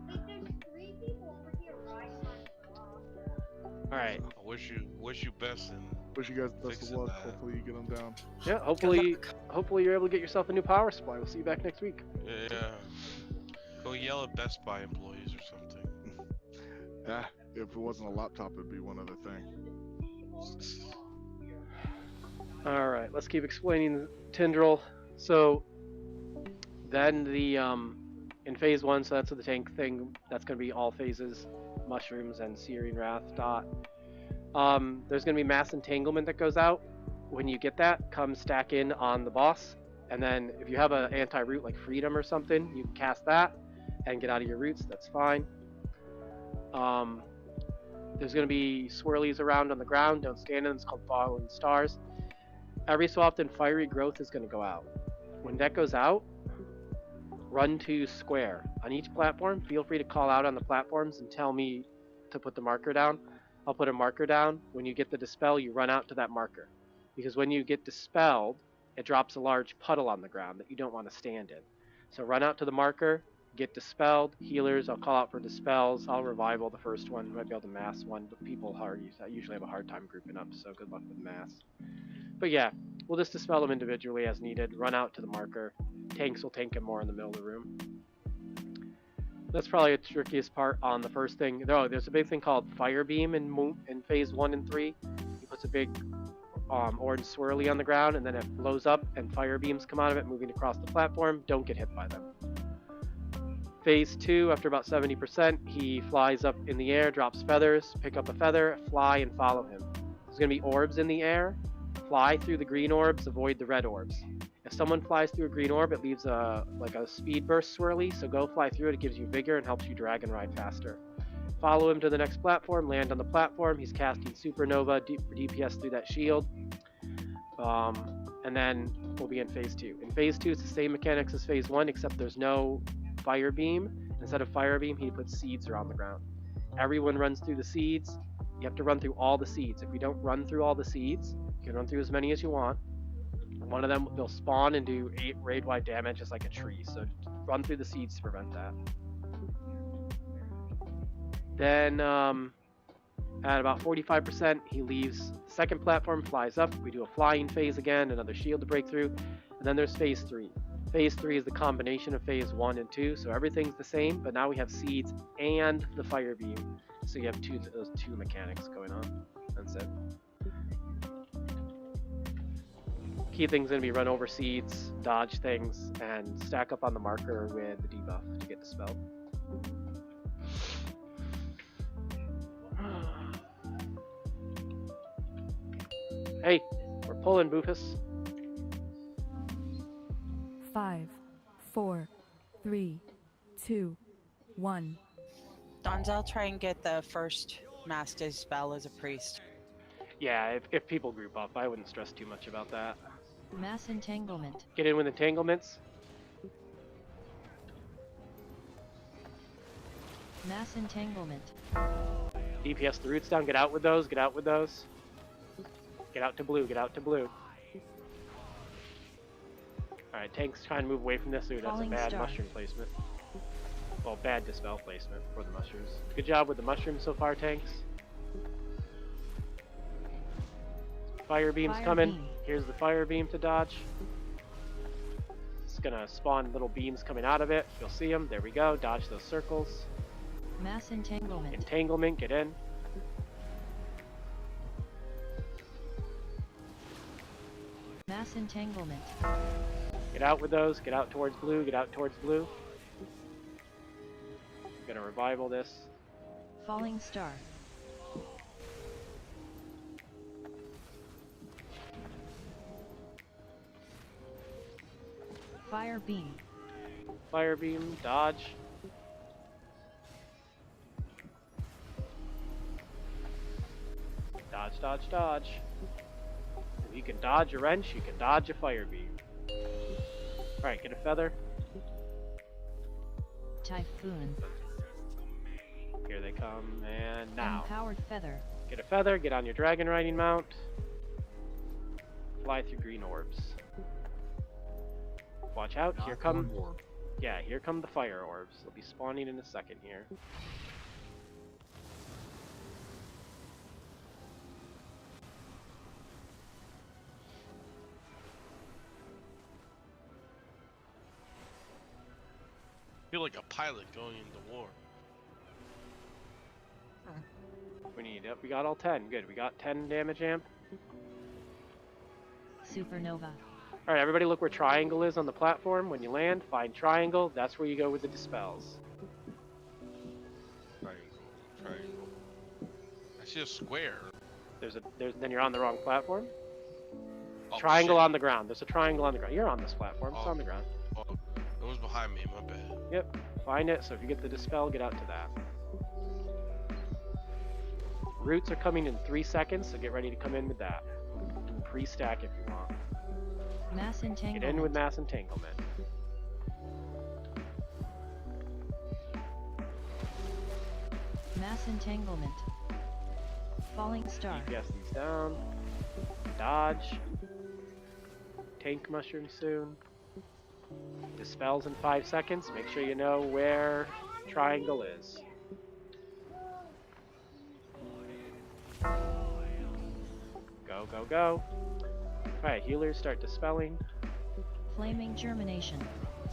Alright. I wish you best in. Wish you guys best of fixing luck. that. Hopefully you get them down. Yeah, hopefully you're able to get yourself a new power supply. We'll see you back next week. Yeah. Go yell at Best Buy employees or something. Yeah, if it wasn't a laptop, it'd be one other thing. Alright, let's keep explaining Tendril. So then in phase 1, so that's the tank thing. That's going to be all phases, mushrooms and Searing Wrath. There's going to be mass entanglement that goes out. When you get that, come stack in on the boss. And then if you have an anti-root like Freedom or something, you can cast that and get out of your roots. That's fine. There's going to be swirlies around on the ground. Don't stand in them. It's called Falling Stars. Every so often, Fiery Growth is going to go out. When that goes out, run to square. On each platform, feel free to call out on the platforms and tell me to put the marker down. I'll put a marker down. When you get the dispel, you run out to that marker. Because when you get dispelled, it drops a large puddle on the ground that you don't want to stand in. So run out to the marker, get dispelled. Healers, I'll call out for dispels. I'll revival the first one. Might be able to mass one, but people usually have a hard time grouping up, so good luck with mass. But yeah, we'll just dispel them individually as needed. Run out to the marker. Tanks will tank him more in the middle of the room. That's probably the trickiest part on the first thing. No, there's a big thing called Fire Beam in phase 1 and 3. He puts a big orange swirly on the ground, and then it blows up, and fire beams come out of it, moving across the platform. Don't get hit by them. Phase 2, after about 70%, he flies up in the air, drops feathers, pick up a feather, fly, and follow him. There's going to be orbs in the air. Fly through the green orbs, avoid the red orbs. If someone flies through a green orb, it leaves a speed burst swirly, so go fly through it. It gives you vigor and helps you drag and ride faster. Follow him to the next platform, land on the platform. He's casting Supernova for DPS through that shield. And then we'll be in phase 2. In phase 2, it's the same mechanics as phase 1, except there's no fire beam. Instead of fire beam, he puts seeds around the ground. Everyone runs through the seeds. You have to run through all the seeds. If you don't run through all the seeds, you can run through as many as you want. One of them, they'll spawn and do 8 raid-wide damage just like a tree. So run through the seeds to prevent that. Then at about 45%, he leaves the second platform, flies up. We do a flying phase again, another shield to break through. And then there's phase 3. Phase 3 is the combination of phase 1 and 2. So everything's the same, but now we have seeds and the fire beam. So you have those two mechanics going on. That's it. Key thing's going to be run over seeds, dodge things, and stack up on the marker with the debuff to get dispelled. Hey, we're pulling, Boofus. 5, 4, 3, 2, 1. Donzel, try and get the first mass dispel as a priest. Yeah, if people group up, I wouldn't stress too much about that. Mass entanglement. Get in with entanglements. Mass entanglement. DPS the roots down, get out with those, get out with those. Get out to blue, get out to blue. Alright, tanks trying to move away from this. Ooh, that's a bad mushroom placement. Well, bad dispel placement for the mushrooms. Good job with the mushrooms so far, tanks. Fire beam's coming. Here's the fire beam to dodge. It's gonna spawn little beams coming out of it. You'll see them. There we go. Dodge those circles. Mass entanglement. Entanglement, get in. Mass entanglement. Get out with those. Get out towards blue. Get out towards blue. I'm gonna revival this. Falling star. Fire beam. Fire beam, dodge. Dodge, dodge, dodge. If you can dodge a wrench, you can dodge a fire beam. Alright, get a feather. Typhoon. Here they come, and now. Empowered feather. Get a feather, get on your dragon riding mount. Fly through green orbs. Watch out, here come... Yeah, here come the fire orbs. They'll be spawning in a second here. I feel like a pilot going into war. We got all 10. Good, we got 10 damage amp. Supernova. Alright, everybody look where triangle is on the platform. When you land, find triangle. That's where you go with the dispels. Triangle. I see a square. Then you're on the wrong platform. Oh, Triangle shit. on the ground. There's a triangle on the ground. You're on this platform. It's on the ground. Oh, it was behind me. My bad. Yep. Find it. So if you get the dispel, get out to that. Roots are coming in 3 seconds, so get ready to come in with that. Pre-stack if you want. Mass entanglement. Get in with mass entanglement. Mass entanglement. Falling star. DPS these down. Dodge. Tank mushroom soon. Dispels in 5 seconds. Make sure you know where triangle is. Go, go, go. Alright, healers start dispelling. Flaming germination.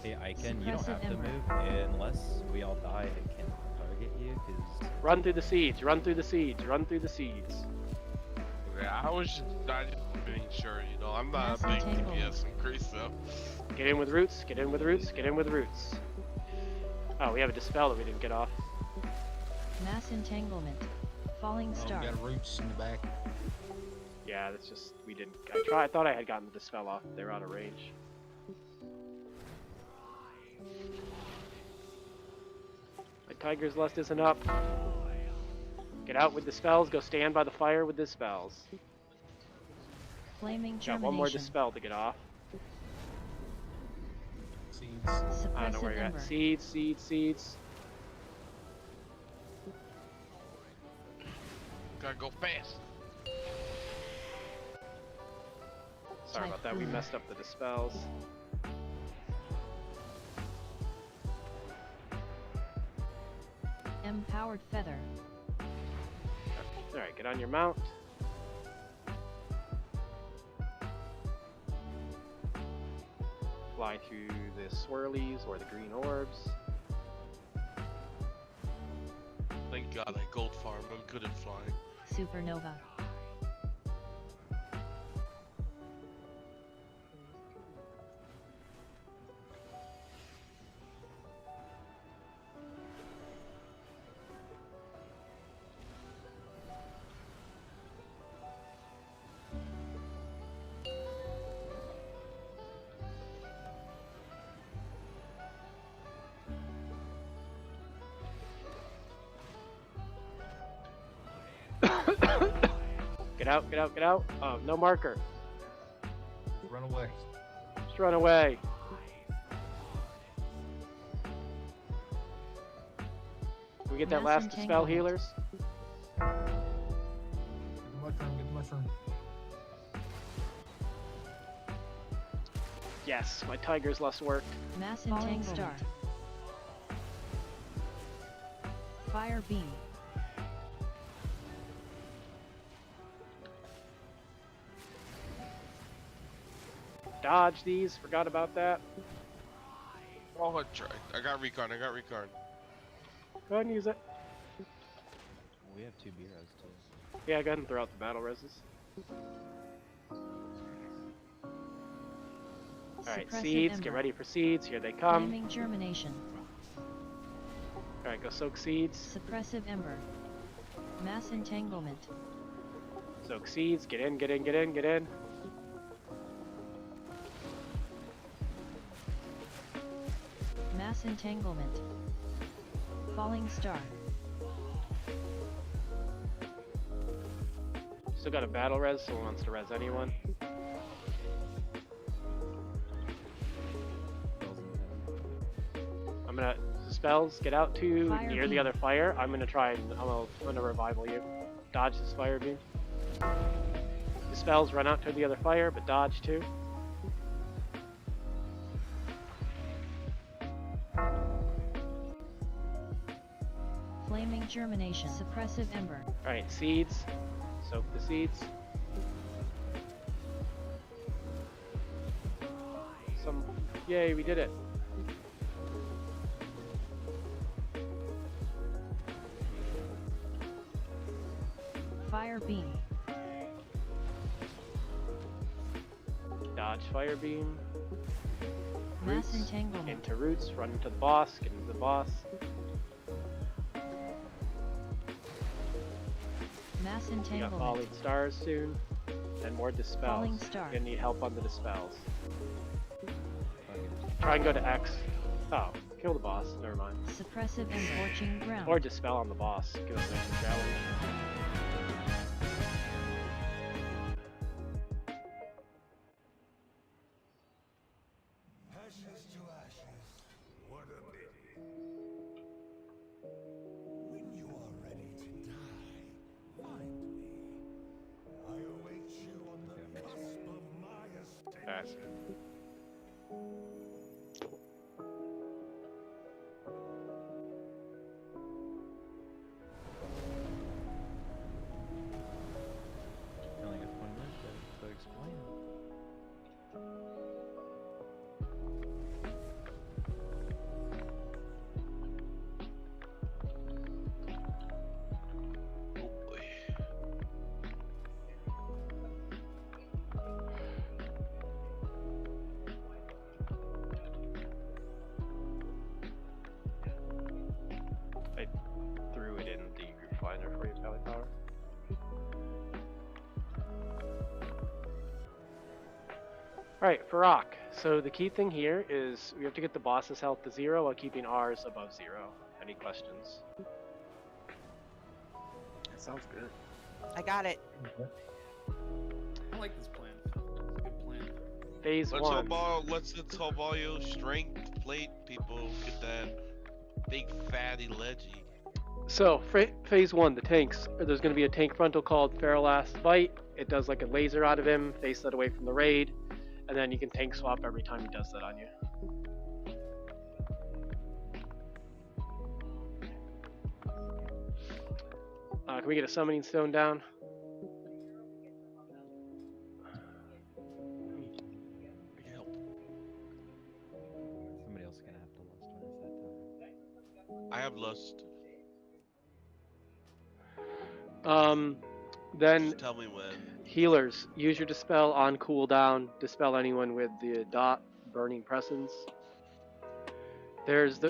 Hey, Icon, you don't Suppressive have to ember. move unless we all die. It can't target you because. Run through the seeds, run through the seeds, run through the seeds. Okay, I just being sure, you know, I'm not a big DPS increase though. Get in with roots, get in with roots, get in with roots. Oh, we have a dispel that we didn't get off. Mass entanglement. Falling star. We got roots in the back. Yeah, that's just, we didn't, I thought I had gotten the dispel off, but they're out of range. My Tiger's Lust isn't up. Get out with the spells, go stand by the fire with the spells. Flaming Got germination. one more dispel to get off. Seeds. I don't know where you're ember. at. Seeds, seeds, seeds. Gotta go fast. Sorry about that, we messed up the dispels. Empowered feather. Alright, get on your mount. Fly through the swirlies or the green orbs. Thank God I gold farm. I'm good at flying. Supernova. Get out, get out, get out. Oh, no marker. Run away. Just run away. Can we get that Mass last dispel, entanglement. healers? Get the mushroom, get the mushroom. Yes, my Tiger's Lust worked. Mass entanglement. Star. Fire beam. Dodge these, forgot about that. Oh, I got recon. I got recon. Go ahead and use it. We have 2 B-res too. Yeah, go ahead and throw out the battle reses. Alright, Suppressive seeds, ember. get ready for seeds, here they come. Flaming germination. Alright, go soak seeds. Suppressive ember. Mass entanglement. Soak seeds, get in, get in, get in, get in. Mass entanglement. Falling star. Still got a battle res, someone wants to res anyone. I'm gonna spells, get out to Fire near the beam. other fire. I'm gonna revival you. Dodge this fire beam. The spells run out to the other fire, but dodge too. Flaming germination. Suppressive ember. Alright, seeds. Soak the seeds. Yay, we did it. Fire beam. Dodge fire beam. Mass Roots, entanglement. into roots, run into the boss, get into the boss. Mass We got entanglement. falling stars soon. And more dispels. Falling star. You're gonna need help on the dispels. Try and go to X. Oh, kill the boss, never mind. Suppressive and scorching ground. Or dispel on the boss, give us a challenge. Ashes to ashes. What a pity. When you are ready to die, find me. I await you on the cusp of my estate. That's it. You only got 20 minutes to explain. I threw it in the group finder for you, Tally Power. Alright, for Rock. So the key thing here is we have to get the boss's health to 0 while keeping ours above 0. Any questions? That sounds good. I got it. I like this plan. It's a good plan. Phase Let's 1. help all your strength plate people get that big fatty leggy. So, phase 1, the tanks. There's going to be a tank frontal called Feralast Bite. It does like a laser out of him, face that away from the raid, and then you can tank swap every time he does that on you. Can we get a summoning stone down? Somebody else is gonna have to lust when it's that time. I have lust. Then Just tell me when. healers, use your dispel on cooldown. Dispel anyone with the dot burning presence.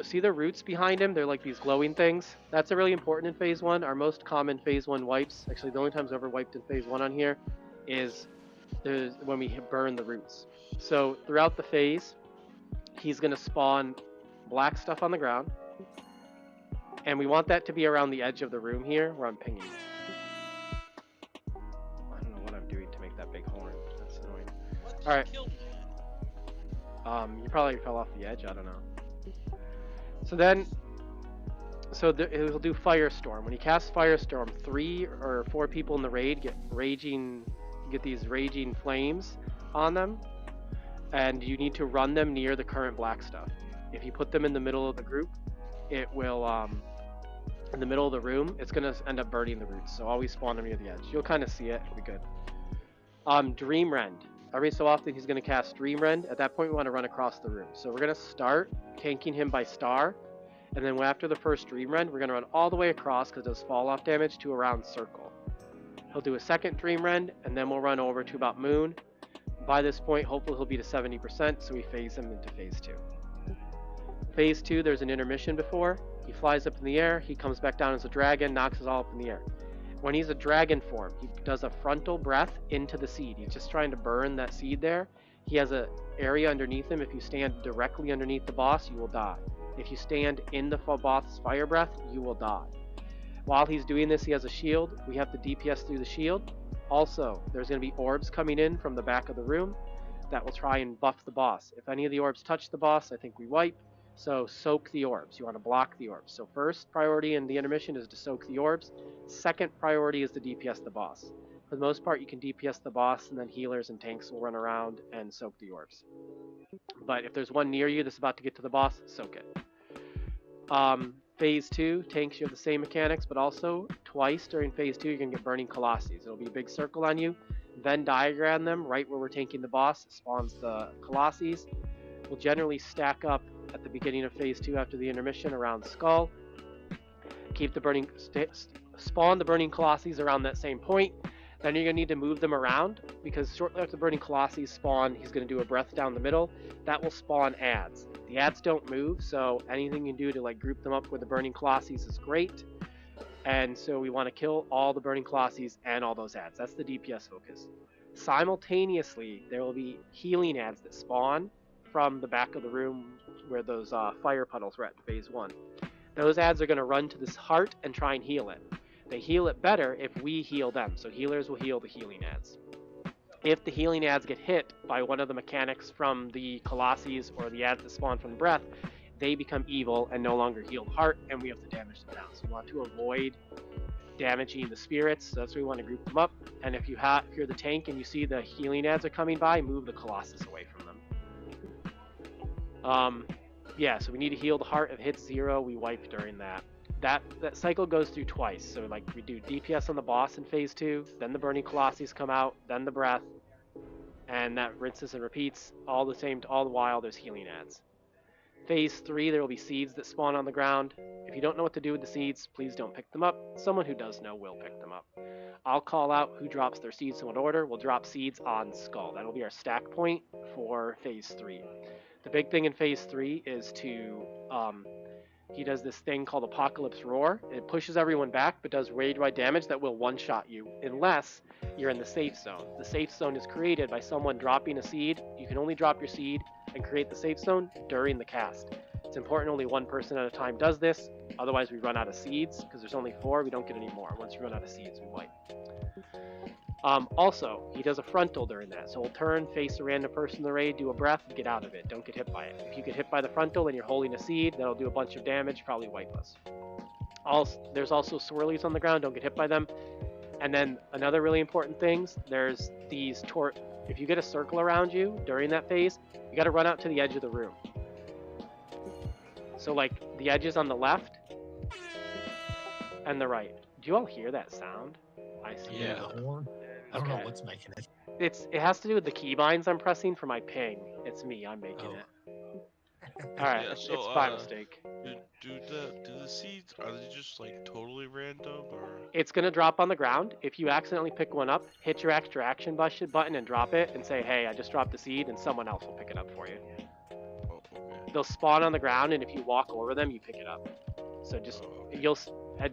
See the roots behind him? They're like these glowing things. That's really important in phase 1. Our most common phase 1 wipes, actually the only times I've ever wiped in phase 1 on here, is when we burn the roots. So throughout the phase, he's going to spawn black stuff on the ground. And we want that to be around the edge of the room here where I'm pinging. I don't know what I'm doing to make that big horn. That's annoying. Alright. You probably fell off the edge, I don't know. So then, he'll do Firestorm. When he casts Firestorm, 3 or 4 people in the raid get these raging flames on them, and you need to run them near the current black stuff. If you put them in the middle of the group, it will, in the middle of the room, it's going to end up burning the roots, so always spawn them near the edge. You'll kind of see it, it'll be good. Dream Rend. Every so often he's going to cast Dream Rend. At that point we want to run across the room. So we're going to start tanking him by star, and then after the first Dream Rend, we're going to run all the way across because it does fall off damage to a round circle. He'll do a second Dream Rend, and then we'll run over to about Moon. By this point, hopefully he'll be to 70%, so we phase him into phase 2. Phase 2, there's an intermission before. He flies up in the air, he comes back down as a dragon, knocks us all up in the air. When he's a dragon form, he does a frontal breath into the seed. He's just trying to burn that seed there. He has an area underneath him. If you stand directly underneath the boss, you will die. If you stand in the boss's fire breath, you will die. While he's doing this, he has a shield. We have to DPS through the shield. Also, there's going to be orbs coming in from the back of the room that will try and buff the boss. If any of the orbs touch the boss, I think we wipe. So soak the orbs. You want to block the orbs. So first priority in the intermission is to soak the orbs. Second priority is to DPS the boss. For the most part, you can DPS the boss, and then healers and tanks will run around and soak the orbs. But if there's one near you that's about to get to the boss, soak it. Phase 2, tanks, you have the same mechanics, but also twice during phase 2, you're going to get Burning Colossus. It'll be a big circle on you. Venn diagram them right where we're tanking the boss. It spawns the Colossus. We'll generally stack up at the beginning of phase 2 after the intermission around Skull. Keep the spawn the Burning Colossus around that same point. Then you're going to need to move them around, because shortly after the Burning Colossi spawn, he's going to do a breath down the middle. That will spawn ads. The ads don't move, so anything you can do to like group them up with the Burning Colossis is great. And so we want to kill all the Burning Colossis and all those ads. That's the DPS focus. Simultaneously, there will be healing ads that spawn from the back of the room where those fire puddles were at in phase 1. Those ads are going to run to this heart and try and heal it. They heal it better if we heal them, so healers will heal the healing ads. If the healing ads get hit by one of the mechanics from the Colossis or the ads that spawn from breath, they become evil and no longer heal the heart, and we have to damage them down. So we want to avoid damaging the spirits, so that's why we want to group them up. And if you're the tank and you see the healing ads are coming by, move the Colossus away from them. Yeah, so we need to heal the heart. If it hits 0, we wipe during that. That cycle goes through twice. So like we do DPS on the boss in phase 2, then the Burning Colossus come out, then the breath, and that rinses and repeats all the while there's healing ads. Phase 3, there will be seeds that spawn on the ground. If you don't know what to do with the seeds, please don't pick them up. Someone who does know will pick them up. I'll call out who drops their seeds in what order. We'll drop seeds on Skull. That'll be our stack point for phase 3. The big thing in phase 3 is to he does this thing called Apocalypse Roar. It pushes everyone back, but does raid-wide damage that will one-shot you, unless you're in the safe zone. The safe zone is created by someone dropping a seed. You can only drop your seed and create the safe zone during the cast. It's important only one person at a time does this, otherwise we run out of seeds, because there's only 4, we don't get any more. Once we run out of seeds, we wipe. Also, he does a frontal during that, so we'll turn, face a random person in the raid, do a breath, and get out of it. Don't get hit by it. If you get hit by the frontal and you're holding a seed, that'll do a bunch of damage, probably wipe us. There's also swirlies on the ground, don't get hit by them. And then another really important thing, there's these if you get a circle around you during that phase, you gotta run out to the edge of the room. So like the edges on the left and the right. Do you all hear that sound? I see. Yeah. I don't know what's making it. It has to do with the keybinds I'm pressing for my ping. It's me, I'm making it. Alright, Yeah, it's so, my mistake. Do the seeds, are they just like totally random, or? It's gonna drop on the ground. If you accidentally pick one up, hit your extra action button and drop it and say, hey, I just dropped the seed, and someone else will pick it up for you. Oh, okay. They'll spawn on the ground, and if you walk over them, you pick it up. So just, you'll,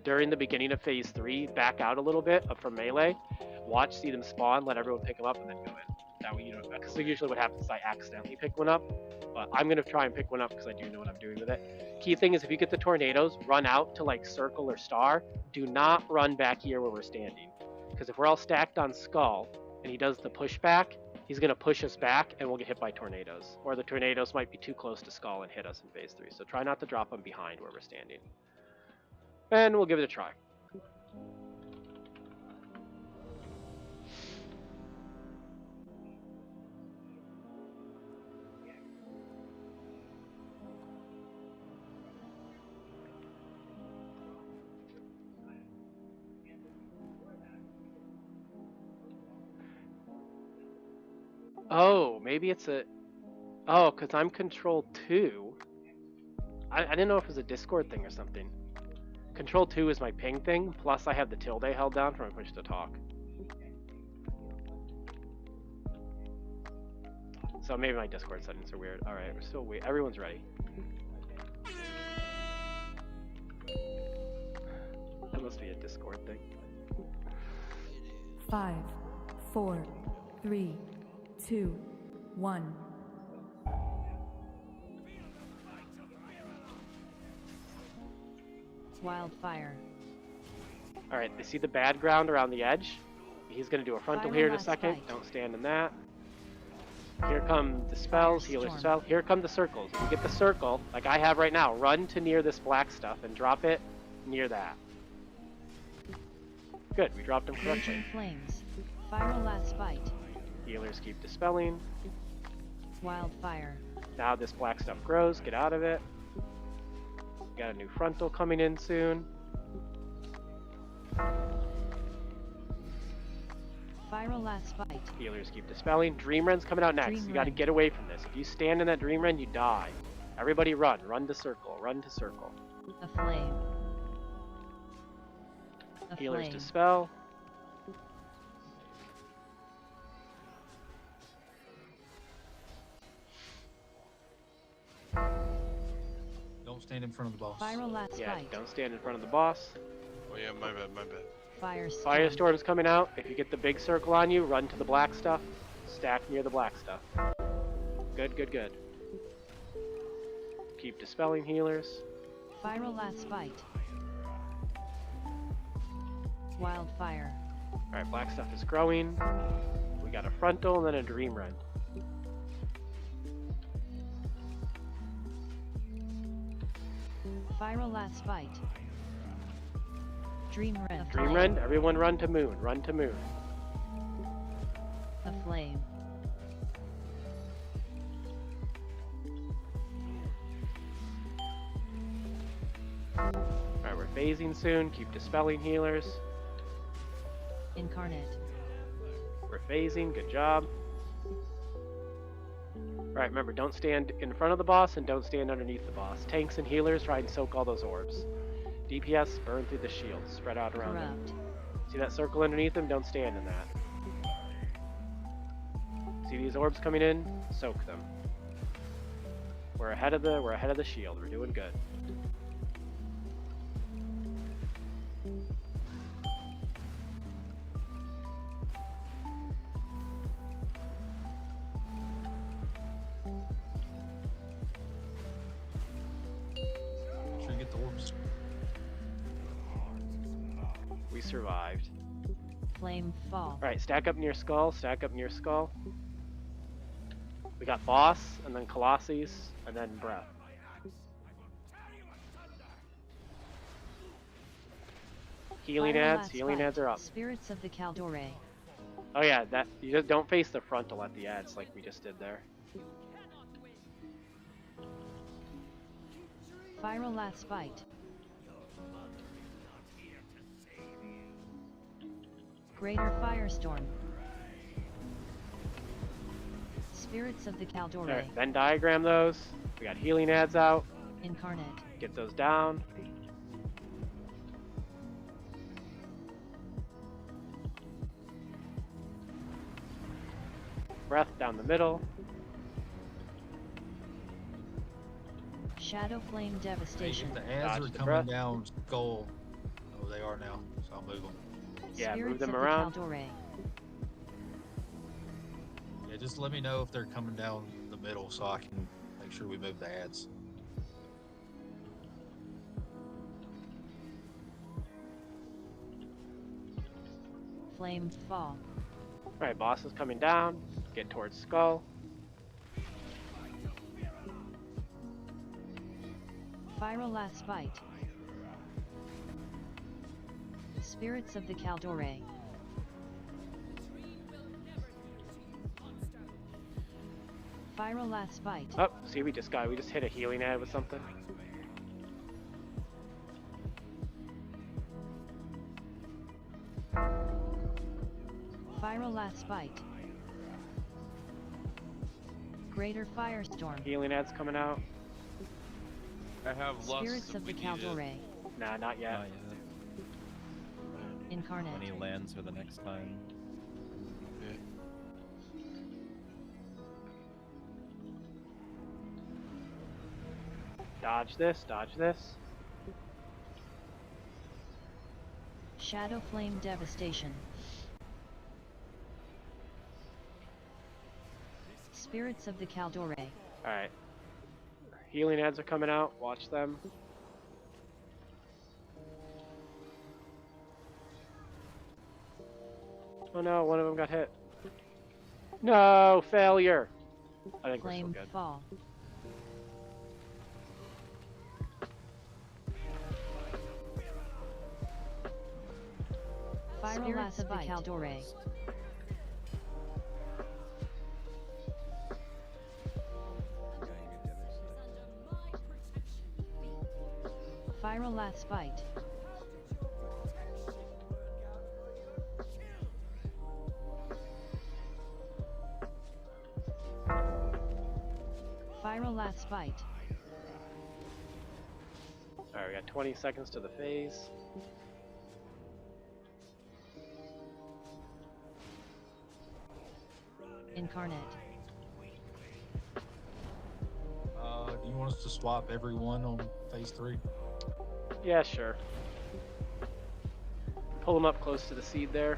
during the beginning of phase 3, back out a little bit from melee, see them spawn, let everyone pick them up, and then go in. That way you don't, because usually what happens is I accidentally pick one up, but I'm going to try and pick one up because I do know what I'm doing with it. Key thing is if you get the tornadoes, run out to like circle or star. Do not run back here where we're standing, because if we're all stacked on Skull and he does the pushback, he's going to push us back and we'll get hit by tornadoes, or the tornadoes might be too close to Skull and hit us in phase 3. So try not to drop them behind where we're standing, and we'll give it a try. Oh, maybe it's because I'm control 2. I didn't know if it was a Discord thing or something. Control 2 is my ping thing, plus I have the tilde held down for my push to talk. So maybe my Discord settings are weird. Alright, we're still everyone's ready. That must be a Discord thing. 5, 4, 3, 2, 1. Wildfire. Alright, they see the bad ground around the edge. He's going to do a frontal here in a second. Don't stand in that. Here come the spells, healer spell. Here come the circles. If you get the circle, like I have right now, run to near this black stuff and drop it near that. Good, we dropped him correctly. Flames. Fire last bite. Healers keep dispelling. Wildfire. Now this black stuff grows, get out of it. Got a new frontal coming in soon. Viral last bite. Healers keep dispelling. Dream Ren's coming out next. You gotta get away from this. If you stand in that Dream Ren, you die. Everybody run. Run to circle. Run to circle. A flame. Healers dispel. stand in front of the boss. Viral last Yeah, fight. don't stand in front of the boss. Oh yeah, my bad, my bad. Firestorm. Firestorm's coming out. If you get the big circle on you, run to the black stuff. Stack near the black stuff. Good, good, good. Keep dispelling healers. Viral last fight. Wildfire. Alright, black stuff is growing. We got a frontal and then a dream rend. Viral last fight. Dream Rend. Dream rend, everyone run to moon. Run to moon. A flame. Alright, we're phasing soon. Keep dispelling healers. Incarnate. We're phasing, good job. Alright, remember, don't stand in front of the boss and don't stand underneath the boss. Tanks and healers try and soak all those orbs. DPS, burn through the shield, spread out around him. See that circle underneath him? Don't stand in that. See these orbs coming in? Soak them. We're ahead of the shield. We're doing good. Sure you get the orbs. We survived. Flame fall. Alright, stack up near skull, stack up near skull. We got boss, and then Colossus, and then breath. Healing Viral ads, last healing fight. ads are up. Spirits of the Caldore. Oh yeah, that you just don't face the frontal at the ads like we just did there. Viral last fight. Greater Firestorm. Spirits of the Caldore. Alright, Venn diagram those. We got healing ads out. Incarnate. Get those down. Breath down the middle. Shadow Flame Devastation. The ads Dodge are the coming breath. down skull. Oh, they are now, so I'll move them. Yeah, Spirits move them of around. The Caldore. Yeah, just let me know if they're coming down the middle so I can make sure we move the ads. Flame fall. Alright, boss is coming down. Get towards skull. Viral last fight. Spirits of the Caldore. Viral last fight. Oh, see, we just hit a healing ad with something. Viral last fight. Greater Firestorm. Healing ads coming out. I have lust. Spirits of the Caldore. Nah, not yet. Not yet. Incarnate. When he lands for the next time. Dodge this, dodge this. Shadow Flame Devastation. Spirits of the Caldore. Alright. Healing ads are coming out. Watch them. Oh no, one of them got hit. No, failure. I think Flame we're still good. fall. Viral last of the Caldore. Viral last fight. Viral last fight. Alright, we got 20 seconds to the phase. Incarnate. You want us to swap everyone on phase 3? Yeah, sure. Pull them up close to the seed there.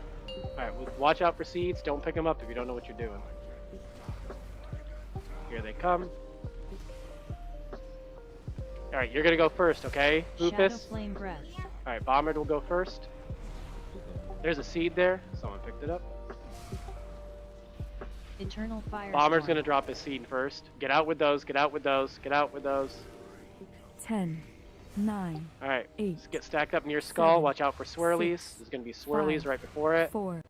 Alright, watch out for seeds. Don't pick them up if you don't know what you're doing. Here they come. Alright, you're gonna go first, okay? Shadow Lupus? Flame Breath. Alright, Bomber will go first. There's a seed there. Someone picked it up. Eternal Firestorm. Bomber's gonna drop his seed first. Get out with those, get out with those, get out with those. 10, 9, Alright, 8. get stacked up near skull. 7, Watch out for swirlies. 6, There's gonna be swirlies 5, right before it. 4,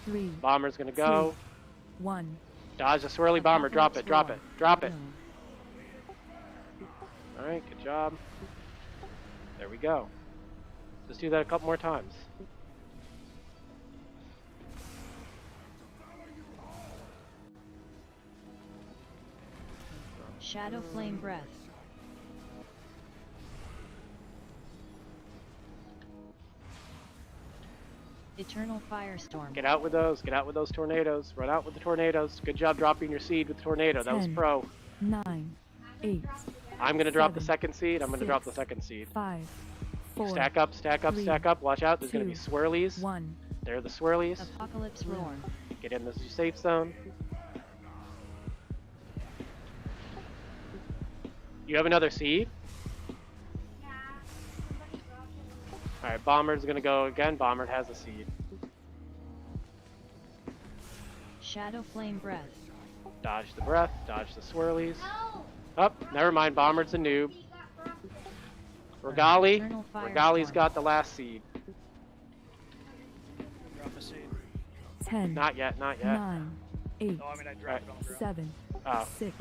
3. Bomber's gonna go. 2, 1. Dodge the swirly bomber. Drop it, drop it, drop it. No. Alright, good job. There we go. Just do that a couple more times. Shadow Flame Breath. Eternal Firestorm. Get out with those. Get out with those tornadoes. Run out with the tornadoes. Good job dropping your seed with the tornado. That was 10, pro. 9, 8. I'm going to drop the 7, second seed. I'm going to drop the 6, second seed. 5, 4. Stack up, stack up, 3, stack up. Watch out. There's going to be 2, swirlies. 1. There are the swirlies. Apocalypse Roar. Get in the safe zone. You have another seed? Alright, Bomber's gonna go again. Bomber has a seed. Shadow Flame Breath. Dodge the breath, dodge the swirlies. Up, never mind, Bomber's a noob. Regali, Eternal Regali's Firestorm. got the last seed. Drop a seed. 10, Not yet, not yet. 9, 8, Oh, I mean, I dropped it on the ground. 7, Oh. 6,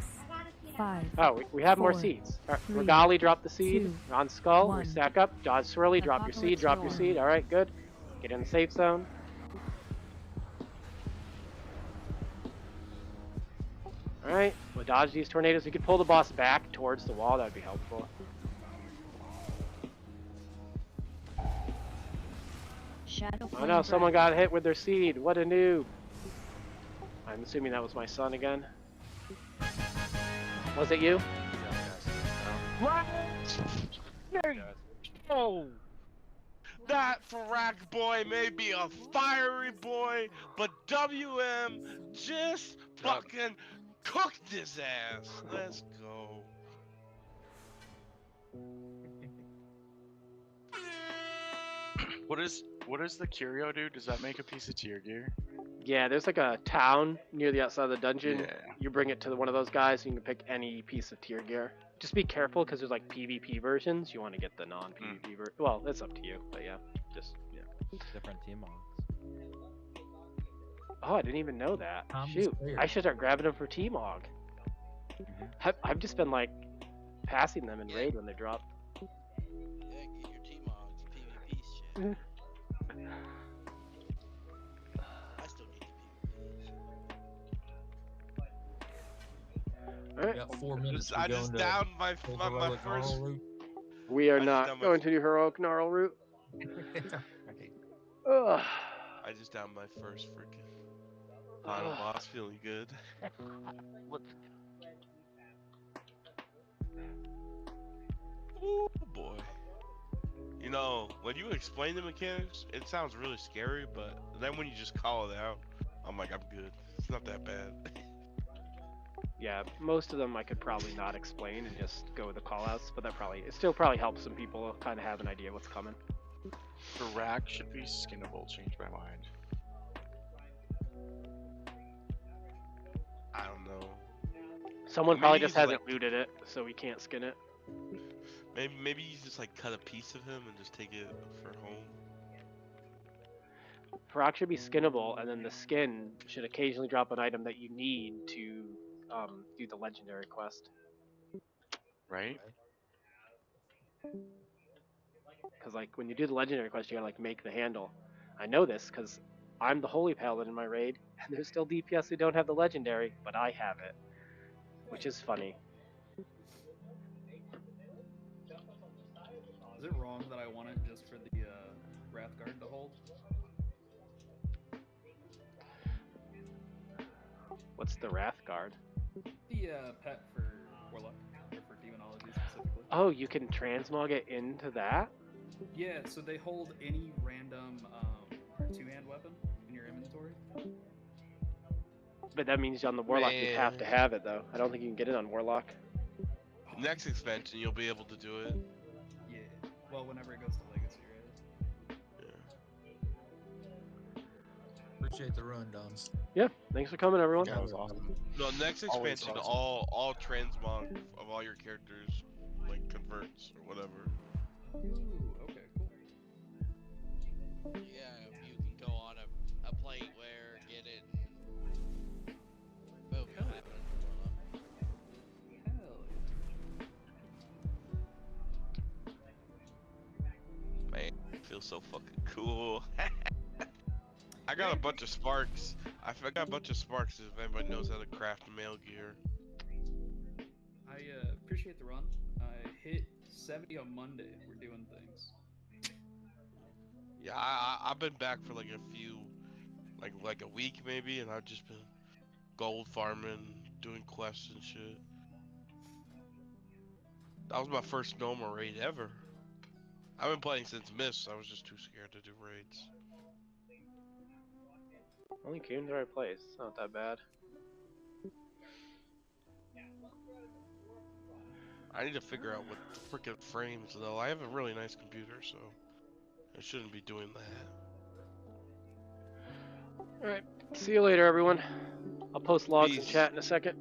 5. Oh, we have more 4, seeds. Alright, 3, Regali, drop the seed. 2, On skull, we 1. stack up. Dodge swirly, drop your seed, Apocalypse drop your Roar. seed. Alright, good. Get in the safe zone. Alright, we'll dodge these tornadoes. We could pull the boss back towards the wall, that would be helpful. Shadow Flame Oh no, someone Breath. got hit with their seed. What a noob. I'm assuming that was my son again. Was it you? What? Oh! That Farak boy may be a fiery boy, but WM just fucking cooked his ass. Let's go. What does the curio do? Does that make a piece of tier gear? Yeah, there's like a town near the outside of the dungeon. Yeah. You bring it to one of those guys and you can pick any piece of tier gear. Just be careful because there's like PvP versions. You want to get the non-PvP version. Well, it's up to you, but yeah. Different team mods. Oh, I didn't even know that. Tom's Shoot, clear. I should start grabbing them for T-Mog. I've just been like passing them in raid when they drop. Yeah, get your T-Mogs, PvP shit. I still need the PvPs. Alright. We got 4 minutes. I just downed my heroic first. gnarl route. We are I just not done my going to do heroic gnarl route. Ugh. I just downed my first freaking final boss. Feeling good. Ooh boy. You know, when you explain the mechanics, it sounds really scary, but then when you just call it out, I'm like, I'm good. It's not that bad. Yeah, most of them I could probably not explain and just go with the callouts, but it still probably helps some people kind of have an idea what's coming. The rack should be skinnable. Changed my mind. I don't know. Someone Maybe probably he's just hasn't like- looted it, so we can't skin it. Maybe you just like cut a piece of him and just take it for home. Farak should be skinnable, and then the skin should occasionally drop an item that you need to do the legendary quest. Right? Because like when you do the legendary quest, you gotta like make the handle. I know this because I'm the holy paladin in my raid, and there's still DPS who don't have the legendary, but I have it, which is funny. Is it wrong that I want it just for the Wrathguard to hold? What's the Wrath Guard? The pet for Warlock, or for Demon Oh, you can transmog it into that? Yeah, so they hold any random two-hand weapon in your inventory. But that means on the Warlock you'd have to Man. have it, though. I don't think you can get it on Warlock. Next expansion, you'll be able to do it. Yeah. Well, whenever it goes to Legacy, right? Yeah. Appreciate the rundowns. Yeah, thanks for coming, everyone. That was awesome. No, next Always expansion, awesome. all transmog of all your characters like converts or whatever. Ooh, okay, cool. Yeah, you can go on a plate where get it. And boom, you'll have it under Warlock. Hell yeah. Man, it feels so fucking cool. I got a bunch of sparks. I got a bunch of sparks if anybody knows how to craft mail gear. I appreciate the run. I hit 70 on Monday. We're doing things. Yeah, I've been back for like a few, like a week maybe, and I've just been gold farming, doing quests and shit. That was my first normal raid ever. I've been playing since Mist. I was just too scared to do raids. Only came to the right place. It's not that bad. I need to figure out what freaking frames though. I have a really nice computer, so I shouldn't be doing that. Alright, see you later, everyone. I'll post logs in Peace. chat in a second.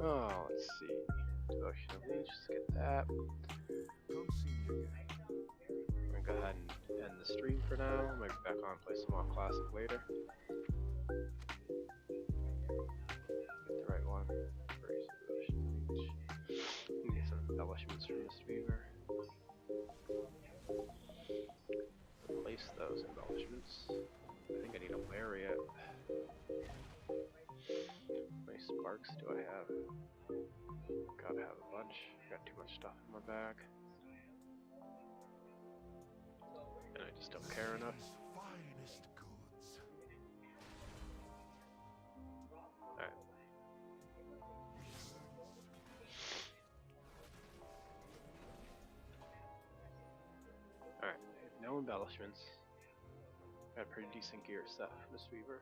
Oh, let's see. Devotion of Leech, just get that. Come see me again. I'm gonna go ahead and end the stream for now. Maybe back on and play some WoW Classic later. Get the right one. Raise Devotion of Leech. Need some embellishments from this Weaver. Replace those embellishments. I think I need a lariat. How many sparks do I have? Gotta have a bunch. Got too much stuff in my bag. And I just don't care enough. Finest goods. Alright. Alright, no embellishments. Got a pretty decent gear set for this Weaver.